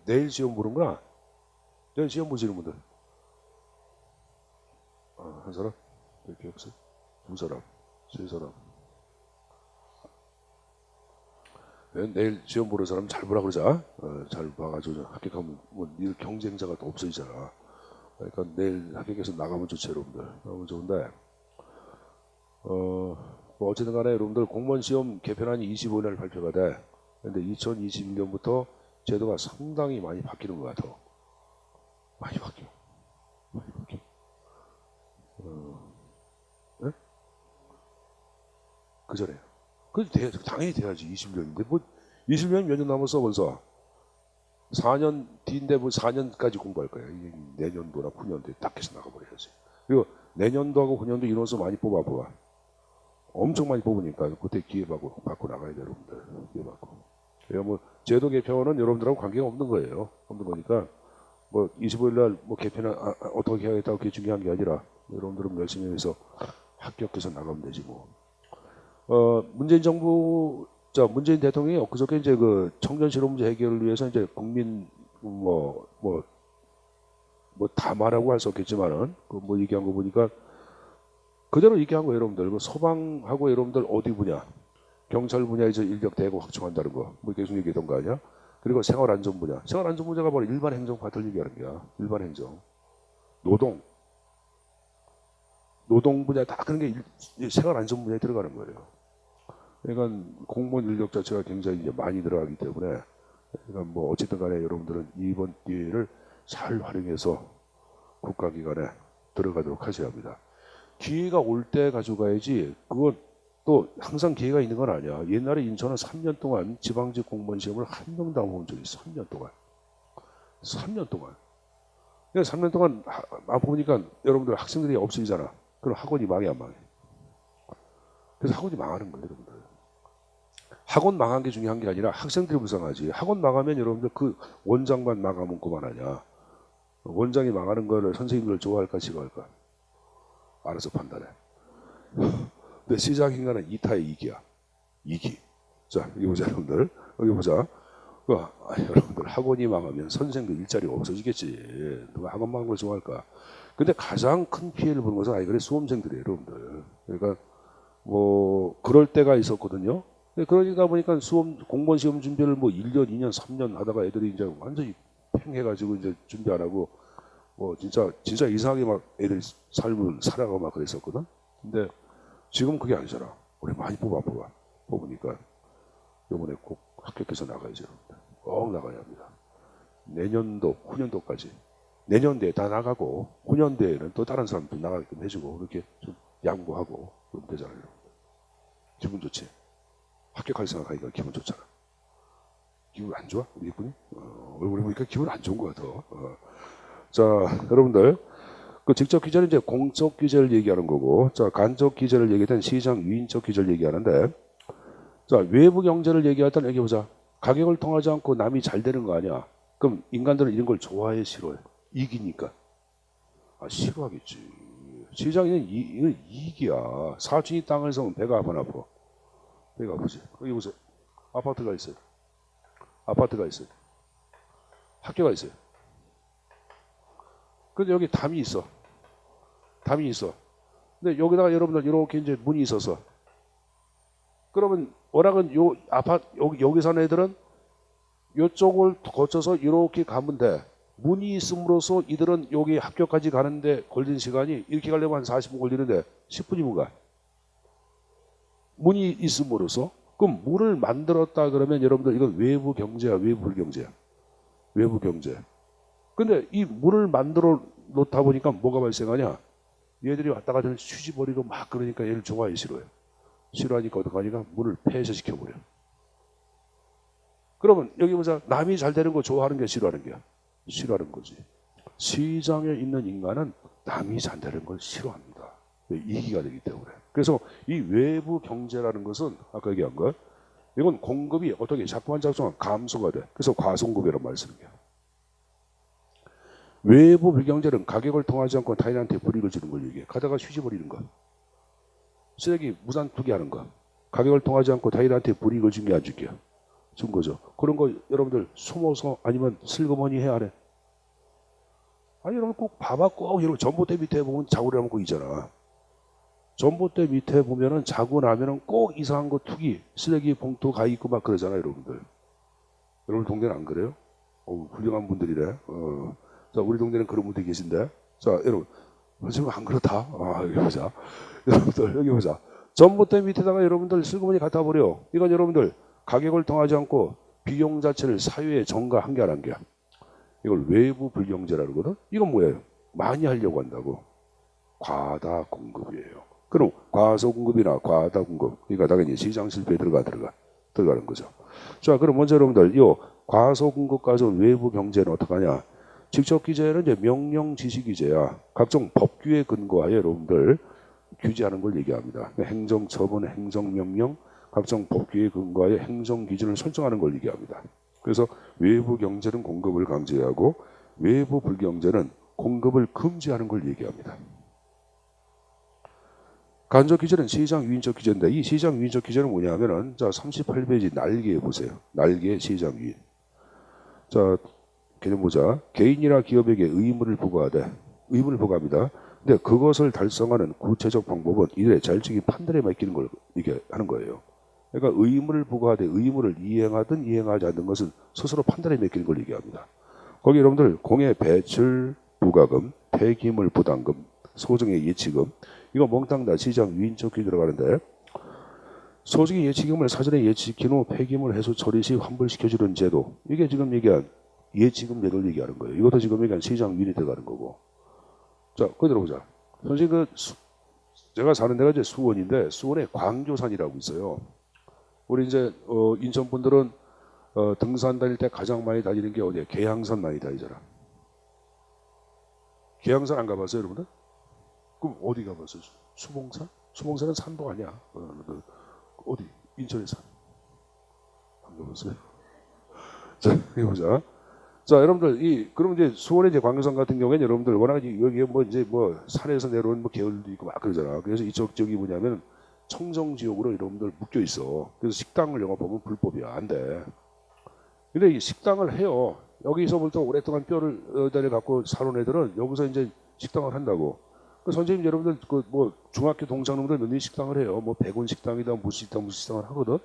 내일 시험 보는구나. 내일 시험 보시는 분들. 한 사람? 이렇게 없어요? 두 사람, 세 사람. 내일 시험 보는 사람 잘 보라 그러자. 잘 봐가지고 합격하면 일 경쟁자가 더 없어지잖아. 그러니까 내일 합격해서 나가면 좋죠, 여러분들. 나가면 좋은데, 어쨌든 간에 여러분들 공무원 시험 개편안이 25일 발표가 돼. 근데 2021년부터 제도가 상당히 많이 바뀌는 것 같아. 많이 바뀌어. 네? 그 전에. 당연히 돼야지, 20년인데. 20년 몇 년 남았어 벌써. 4년 뒤인데 뭐 4년까지 공부할 거야. 이게 내년도나 후년도에 딱 해서 나가버려야지. 그리고 내년도하고 후년도 인원수 많이 뽑아봐. 엄청 많이 뽑으니까 그때 기회 받고 나가야 돼, 여러분들. 기회 받고. 그러니까 뭐 제도 개편은 여러분들하고 관계가 없는 거예요. 없는 거니까 뭐 25일 날 뭐 개편을 어떻게 해야겠다고 그게 중요한 게 아니라 여러분들은 열심히 해서 합격해서 나가면 되지 뭐. 문재인 정부 문재인 대통령이 엊그저께 이제 그 청년 실업 문제 해결을 위해서 이제 국민 다 말하고 할 수 없겠지만은 그 뭐 얘기한 거 보니까 그대로 얘기한 거예요, 여러분들. 그 소방하고 여러분들 어디 분야, 경찰 분야에서 인력 대거 확충한다는 거, 뭐 계속 얘기했던 거 아니야? 그리고 생활안전 분야, 생활안전 분야가 바로 일반 행정 파트를 얘기하는 거야. 일반 행정, 노동 분야 다 그런 게 생활안전 분야에 들어가는 거예요. 그러니까 공무원 인력 자체가 굉장히 이제 많이 들어가기 때문에 그러니까 뭐 어쨌든 간에 여러분들은 이번 기회를 잘 활용해서 국가기관에 들어가도록 하셔야 합니다. 기회가 올 때 가져가야지. 그건 또 항상 기회가 있는 건 아니야. 옛날에 인천은 3년 동안 지방직 공무원 시험을 한 명도 안 본 적이 있어. 3년 동안. 3년 동안. 그러니까 3년 동안 보니까 여러분들 학생들이 없어지잖아. 그럼 학원이 망해 안 망해? 그래서 학원이 망하는 거예요, 여러분들. 학원 망한 게 중요한 게 아니라 학생들이 불쌍하지. 학원 망하면 여러분들 그 원장만 망하면 그만하냐. 원장이 망하는 거를 선생님들 좋아할까 싫어할까? 알아서 판단해. 근데 시장 인간은 이타의 이기야. 이기. 자, 여기 보자, 여러분들. 여기 보자. 여러분들 학원이 망하면 선생들 일자리가 없어지겠지. 누가 학원 망한 걸 좋아할까? 근데 가장 큰 피해를 보는 것은 그래 수험생들이에요, 여러분들. 그러니까 뭐 그럴 때가 있었거든요. 그러니까 보니까 공무원 시험 준비를 뭐 1년, 2년, 3년 하다가 애들이 이제 완전히 팽해가지고 이제 준비 안 하고 뭐 진짜 이상하게 막 애들이 삶을 살아가고 막 그랬었거든. 근데 지금 그게 아니잖아. 우리 많이 뽑으니까 이번에 꼭 합격해서 나가야죠. 꼭 나가야 합니다. 내년도, 후년도까지. 내년도에 다 나가고 후년도에는 또 다른 사람도 나가게끔 해주고 이렇게 좀 양보하고 그러면 되잖아요. 기분 좋지? 합격할 생각하니까 기분 좋잖아. 기분 안 좋아? 우리 분이? 얼굴이 보니까 기분 안 좋은 것 같아. 자, 여러분들 그 직접 기재는 이제 공적 기재를 얘기하는 거고, 자 간접 기재를 얘기할 땐 시장 위인적 기재를 얘기하는데, 자 외부 경제를 얘기할 때는 여기 보자. 가격을 통하지 않고 남이 잘 되는 거 아니야? 그럼 인간들은 이런 걸 좋아해, 싫어해? 이기니까. 싫어하겠지. 시장에는 이건 이익이야. 사촌이 땅을 사면 배가 아파. 배가 아프지. 여기 보세요. 아파트가 있어요. 학교가 있어요. 근데 여기 담이 있어. 근데 여기다가 여러분들 이렇게 이제 문이 있어서, 그러면 워낙은 요 아파트 여기 사는 애들은 요쪽을 거쳐서 이렇게 가면 돼. 문이 있음으로써 이들은 여기 학교까지 가는데 걸린 시간이 이렇게 가려면 한 40분 걸리는데 10분이면 가. 문이 있음으로써. 그럼 문을 만들었다 그러면 여러분들 이건 외부 경제야, 외부 불경제야? 외부 경제. 근데 이 문을 만들어 놓다 보니까 뭐가 발생하냐? 얘들이 왔다 가다 휴지버리고 막 그러니까 얘를 좋아해, 싫어해? 싫어하니까 어떡하니까 문을 폐쇄시켜버려. 그러면 여기 보자. 남이 잘 되는 거 좋아하는 게 싫어하는 게야? 싫어하는 거지. 시장에 있는 인간은 남이 잘 되는 걸 싫어합니다. 이기가 되기 때문에. 그래서 이 외부 경제라는 것은 아까 얘기한 것, 이건 공급이 어떻게 자꾸만 감소가 돼. 그래서 과송급이라는 말을 쓰는 거야. 외부 불경제는 가격을 통하지 않고 타인한테 불이익을 주는 걸 얘기해. 가다가 휴지버리는 거, 쓰레기 무단 투기하는 거, 가격을 통하지 않고 타인한테 불이익을 준 게 안 준 게야. 준 거죠. 그런 거 여러분들 숨어서 아니면 슬그머니 해, 안 해? 아니 여러분 꼭 봐봐. 꼭 여러분 전봇대 밑에 보면 자고 나면 꼭 있잖아. 전봇대 밑에 보면은 자고 나면은 꼭 이상한 거 투기, 쓰레기 봉투 가 있고 막 그러잖아, 여러분들. 여러분 동네는 안 그래요? 훌륭한 분들이래. 자, 우리 동네는 그런 분들이 계신데. 자, 여러분, 지금 안 그렇다. 여기 보자. 여러분들, 여기 보자. 전봇대 밑에다가 여러분들 슬그머니 갖다 버려. 이건 여러분들 가격을 통하지 않고 비용 자체를 사회에 전가한 게 안 한 게야. 이걸 외부 불경제라는 거든. 이건 뭐예요? 많이 하려고 한다고. 과다 공급이에요. 그럼 과소 공급이나 과다 공급, 그러니까 당연히 시장 실패에 들어가. 들어가는 거죠. 자, 그럼 먼저 여러분들 요 과소근거 가져온 외부 경제는 어떡하냐? 직접 규제는 이제 명령 지시 규제야. 각종 법규에 근거하여 여러분들 규제하는 걸 얘기합니다. 행정처분, 행정명령, 각종 법규에 근거하여 행정 기준을 설정하는 걸 얘기합니다. 그래서 외부 경제는 공급을 강제하고 외부 불경제는 공급을 금지하는 걸 얘기합니다. 간접 규제는 시장 유인적 규제인데 이 시장 유인적 규제는 뭐냐면은 자 38페이지 날개에 보세요. 날개 시장 유인. 자 개념 보자. 개인이나 기업에게 의무를 부과합니다. 근데 그것을 달성하는 구체적 방법은 이들의 자율적인 판단에 맡기는 걸 이게 하는 거예요. 그러니까 의무를 부과하되 의무를 이행하든 이행하지 않는 것은 스스로 판단에 맡기는 걸 얘기합니다. 거기 여러분들 공해 배출 부과금, 폐기물 부담금, 소정의 예치금 이거 몽땅 다 시장 유인적 규제 들어가는데 소정의 예치금을 사전에 예치시킨 후 폐기물 해소 처리 시 환불시켜주는 제도 이게 지금 얘기한 예치금 제도를 얘기하는 거예요. 이것도 지금 얘기한 시장 유인이 들어가는 거고. 자, 거기 들어보자. 선생님 제가 사는 데가 이제 수원인데 수원에 광교산이라고 있어요. 우리 이제 인천 분들은 등산 다닐 때 가장 많이 다니는 게 어디야? 계양산 많이 다니잖아. 계양산 안 가봤어요, 여러분들? 그럼 어디 가봤어요? 수봉산? 수봉산은 산도 아니야. 어디? 인천의 산. 안 가봤어요? 자, 여기 보자. 자, 여러분들 그럼 이제 수원의 이제 광교산 같은 경우에는 여러분들 워낙 여기에 뭐 이제 뭐 산에서 내려온 뭐 계열도 있고 막 그러잖아. 그래서 이쪽 지역이 뭐냐면 청정 지역으로 여러분들 묶여 있어. 그래서 식당을 영업하면 불법이야. 안 돼. 근데 이 식당을 해요. 여기서부터 오랫동안 뼈를 갖고 살아온 애들은 여기서 이제 식당을 한다고. 그 선생님 여러분들 그 뭐 중학교 동창놈들 몇 년 식당을 해요. 뭐 100원 식당이다 무슨 식당을 하거든.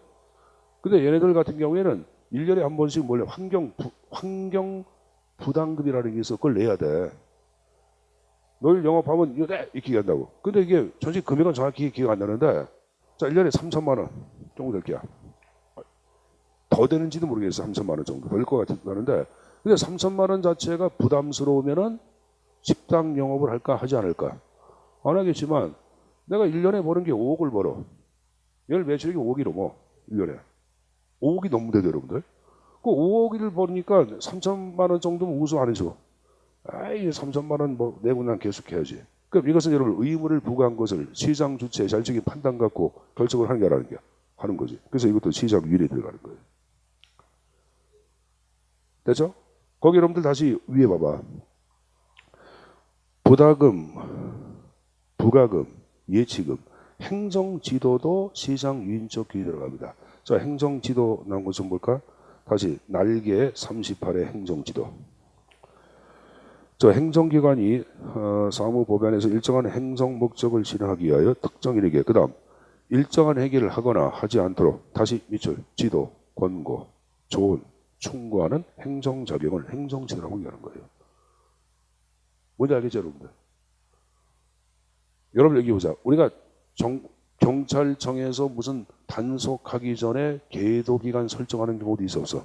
근데 얘네들 같은 경우에는 1년에 한 번씩 원래 환경 부담금이라는 게 있어. 그걸 내야 돼. 널 영업하면 이렇게 얘기한다고. 근데 이게 전체 금액은 정확히 기억 안 나는데 자 1년에 3천만 원 정도 될 거야. 더 되는지도 모르겠어. 3천만 원 정도 될 것 같은데 근데 3천만 원 자체가 부담스러우면은 식당 영업을 할까 하지 않을까? 안 하겠지만 내가 1년에 버는 게 5억을 벌어. 열 매출액이 5억이 넘어. 1년에. 5억이 넘는데도 여러분들. 그 5억을 버니까 3천만 원 정도면 우수 안 해줘. 아이 3천만 원 뭐 내고 난 계속해야지. 그럼 이것은 여러분 의무를 부과한 것을 시장 주체 자율적인 판단 갖고 결정을 하는 게 하는 거지. 그래서 이것도 시장 위에 들어가는 거예요. 됐죠? 거기 여러분들 다시 위에 봐봐. 부담금, 부가금, 예치금, 행정지도도 시장 유인적 규제 들어갑니다. 자, 행정지도 나온 것 좀 볼까? 다시 날개 38의 행정지도. 저 행정기관이 사무법안에서 일정한 행정 목적을 실행하기 위하여 특정인에게 그 다음 일정한 행위를 하거나 하지 않도록 다시 밑줄 지도, 권고, 조언, 충고하는 행정작용을 행정지도라고 얘기하는 거예요. 뭔지 알겠죠 여러분들? 여러분 여기 보자. 우리가 경찰청에서 무슨 단속하기 전에 계도기간 설정하는 경우도 있었어.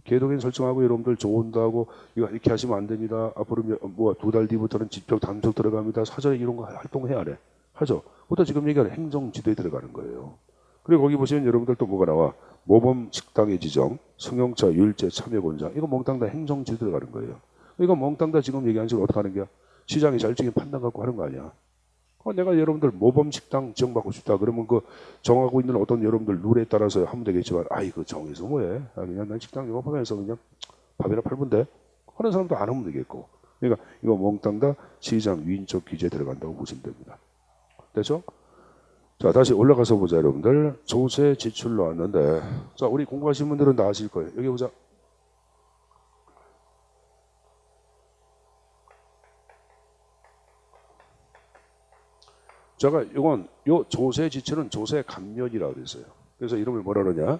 계도기간 설정하고 여러분들 조언도 하고 이거 이렇게 하시면 안 됩니다. 앞으로 뭐 2달 뒤부터는 집중 단속 들어갑니다. 사전에 이런 거 활동해야 해. 하죠. 그것도 지금 얘기하는 행정지도에 들어가는 거예요. 그리고 거기 보시면 여러분들 또 뭐가 나와? 모범 식당의 지정, 승용차 율제 참여권자 이거 몽땅 다 행정지도에 들어가는 거예요. 이거 몽땅 다 지금 얘기한 식으로 어떻게 하는 거야? 시장이 자율적인 판단 갖고 하는 거 아니야. 내가 여러분들 모범 식당 지정받고 싶다 그러면 그 정하고 있는 어떤 여러분들 룰에 따라서 하면 되겠지만 이거 정해서 뭐해? 그냥 난 식당 영업하면서 그냥 밥이나 팔던데 하는 사람도 안 하면 되겠고. 그러니까 이거 몽땅 다 시장 유인적 규제에 들어간다고 보시면 됩니다. 됐죠? 자 다시 올라가서 보자 여러분들. 조세 지출 나왔는데 자 우리 공부하신 분들은 다 아실 거예요. 여기 보자. 제가 이건 요 조세 지출은 조세 감면이라고 그랬어요. 그래서 이름을 뭐라 그러냐?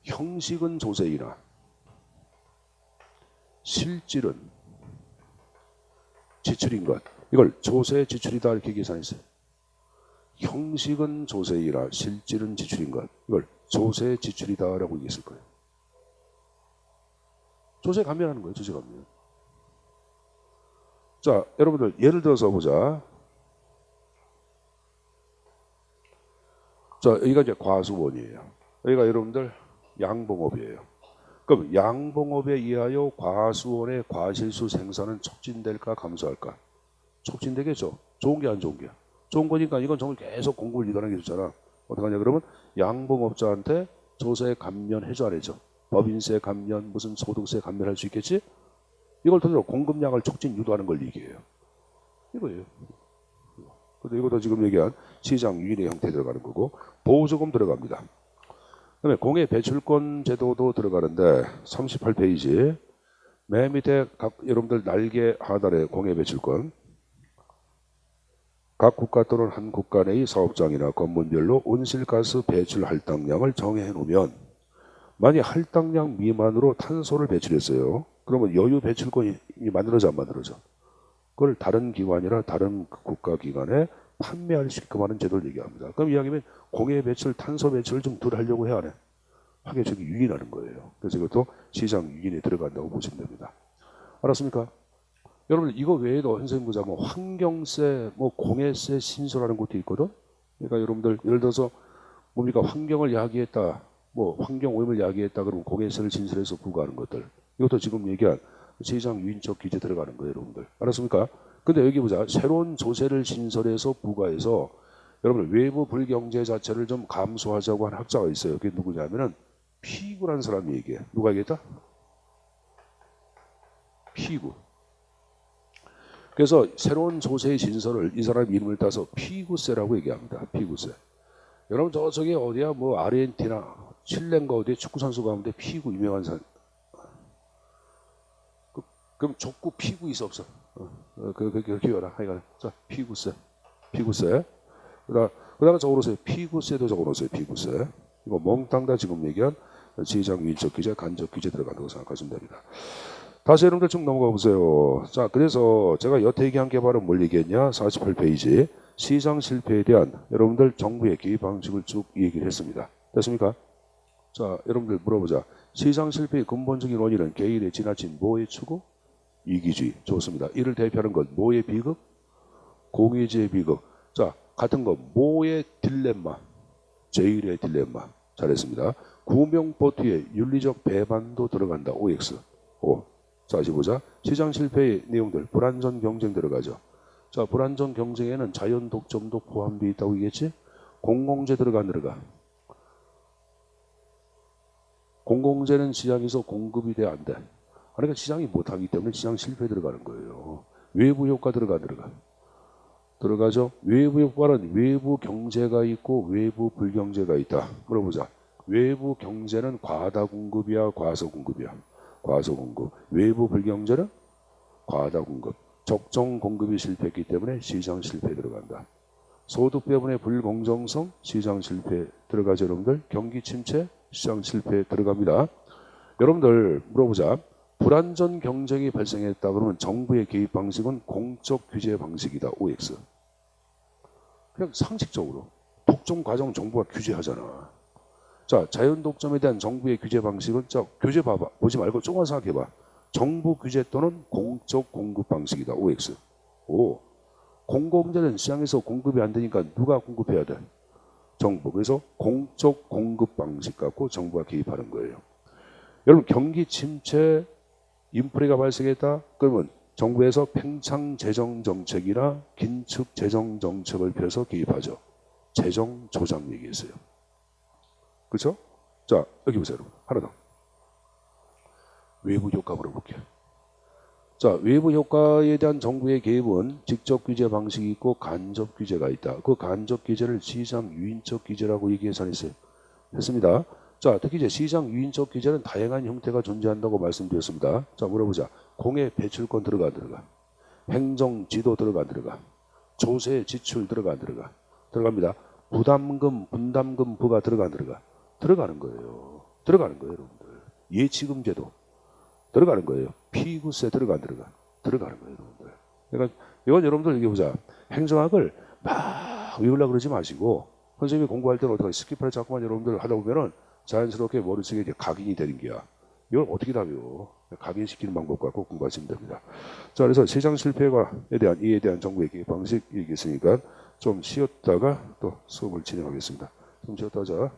형식은 조세이나 실질은 지출인 것. 이걸 조세 지출이다 이렇게 계산했어요. 형식은 조세이나 실질은 지출인 것. 이걸 조세 지출이다라고 얘기했을 거예요. 조세 감면하는 거예요. 조세 감면. 자 여러분들 예를 들어서 보자. 자, 여기가 이제 과수원이에요. 여기가 여러분들 양봉업이에요. 그럼 양봉업에 의하여 과수원의 과실수 생산은 촉진될까 감소할까? 촉진되겠죠. 좋은 게 안 좋은 게. 좋은 거니까 이건 정말 계속 공부를 이관하게 좋잖아. 어떡하냐 그러면 양봉업자한테 조세 감면해줘 안 해줘? 법인세 감면 무슨 소득세 감면할 수 있겠지? 이걸 통해서 공급량을 촉진 유도하는 걸 얘기해요. 이거예요. 근데 이것도 지금 얘기한 시장 유인의 형태 들어가는 거고 보조금 들어갑니다. 그다음에 공해 배출권 제도도 들어가는데 38페이지 맨 밑에 여러분들 날개 하단에 공해 배출권 각 국가 또는 한 국가 내의 사업장이나 건물별로 온실가스 배출 할당량을 정해 놓으면 만약 할당량 미만으로 탄소를 배출했어요. 그러면 여유 배출권이 만들어져 안 만들어져? 그걸 다른 기관이나 다른 국가 기관에 판매할 수 있게끔 하는 제도를 얘기합니다. 그럼 이야기하면 공해 배출, 탄소 배출을 좀 덜 하려고 해야 하네. 하게 저기 유인하는 거예요. 그래서 이것도 시장 유인에 들어간다고 보시면 됩니다. 알았습니까? 여러분 이거 외에도 선생님 보자면 환경세, 뭐 공해세 신설하는 것도 있거든. 그러니까 여러분들 예를 들어서 뭡니까 환경을 야기했다, 뭐 환경 오염을 야기했다 그러면 공해세를 신설해서 부과하는 것들. 이것도 지금 얘기한 시장 유인적 규제 들어가는 거예요, 여러분들. 알았습니까? 근데 여기 보자. 새로운 조세를 신설해서 부과해서 여러분 외부 불경제 자체를 좀 감소하자고 한 학자가 있어요. 그게 누구냐면은 피구라는 사람이 얘기해. 누가 얘기했다? 피구. 그래서 새로운 조세 신설을 이 사람 이름을 따서 피구세라고 얘기합니다. 피구세. 여러분 저쪽에 어디야? 뭐 아르헨티나, 칠레인가 어디에 축구 선수 가운데 피구 유명한 사람. 그럼 족구 피구 있어 없어? 그렇게 해라. 하여간 자 피구세, 피구세. 그다음에 적어놓으세요. 피구세도 적어놓으세요. 피구세. 이거 몽땅 다 지금 얘기한 시장 위인적 규제, 간접 규제 들어간다고 생각하시면 됩니다. 다시 여러분들 쭉 넘어가 보세요. 자, 그래서 제가 여태 얘기한 개발은 뭘 얘기했냐? 48페이지 시장 실패에 대한 여러분들 정부의 개입 방식을 쭉 얘기를 했습니다. 됐습니까? 자, 여러분들 물어보자. 시장 실패의 근본적인 원인은 개인의 지나친 뭐의 추구? 이기주의. 좋습니다. 이를 대표하는 것 뭐의 비극? 공의제의 비극. 자, 같은 거 뭐의 딜레마? 제일의 딜레마. 잘했습니다. 구명보트의 윤리적 배반도 들어간다. OX. 오. 자, 다시 보자. 시장 실패의 내용들. 불안전 경쟁 들어가죠. 자, 불안전 경쟁에는 자연 독점도 포함되어 있다고 얘기했지? 공공재 들어가. 공공재는 시장에서 공급이 돼 안 돼? 그러니까 시장이 못하기 때문에 시장 실패에 들어가는 거예요. 외부 효과 들어가죠. 외부 효과는 외부 경제가 있고 외부 불경제가 있다. 물어보자. 외부 경제는 과다 공급이야, 과소 공급이야? 과소 공급. 외부 불경제는 과다 공급. 적정 공급이 실패했기 때문에 시장 실패에 들어간다. 소득 배분의 불공정성, 시장 실패에 들어가죠. 여러분들 경기 침체, 시장 실패에 들어갑니다. 여러분들 물어보자. 불안전 경쟁이 발생했다 그러면 정부의 개입 방식은 공적 규제 방식이다. OX. 그냥 상식적으로 독점 과정 정부가 규제하잖아. 자, 자연 독점에 대한 정부의 규제 방식은 자, 규제 봐봐. 보지 말고 조금만 생각해봐. 정부 규제 또는 공적 공급 방식이다. OX. 오. 공공재는 시장에서 공급이 안 되니까 누가 공급해야 돼? 정부. 그래서 공적 공급 방식 갖고 정부가 개입하는 거예요. 여러분 경기 침체 인플레가 발생했다? 그러면 정부에서 팽창 재정 정책이나 긴축 재정 정책을 펴서 개입하죠. 재정 조장 얘기했어요. 그렇죠? 자, 여기 보세요. 여러분. 하나 더. 외부 효과 물어볼게요. 자, 외부 효과에 대한 정부의 개입은 직접 규제 방식이 있고 간접 규제가 있다. 그 간접 규제를 시장 유인적 규제라고 얘기해서 했어요. 했습니다. 자, 특히 이제 시장 유인적 규제는 다양한 형태가 존재한다고 말씀드렸습니다. 자, 물어보자. 공해 배출권 들어가. 행정 지도 들어가. 조세 지출 들어가. 들어갑니다. 부담금, 분담금 부가 들어가는 거예요. 들어가는 거예요, 여러분들. 예치금 제도 들어가는 거예요. 피구세 들어가는 거예요, 여러분들. 그러니까 이건 여러분들 얘기해보자. 행정학을 막 외우려고 그러지 마시고 선생님이 공부할 때는 어떻게 스킵을 자꾸만 여러분들 하다 보면은 자연스럽게 머릿속에 이제 각인이 되는 거야. 이걸 어떻게 다 외워? 각인시키는 방법 갖고 공부하시면 됩니다. 자, 그래서 시장 실패에 대한 이에 대한 정부의 개입 방식 얘기했으니까 좀 쉬었다가 또 수업을 진행하겠습니다. 좀 쉬었다 하자.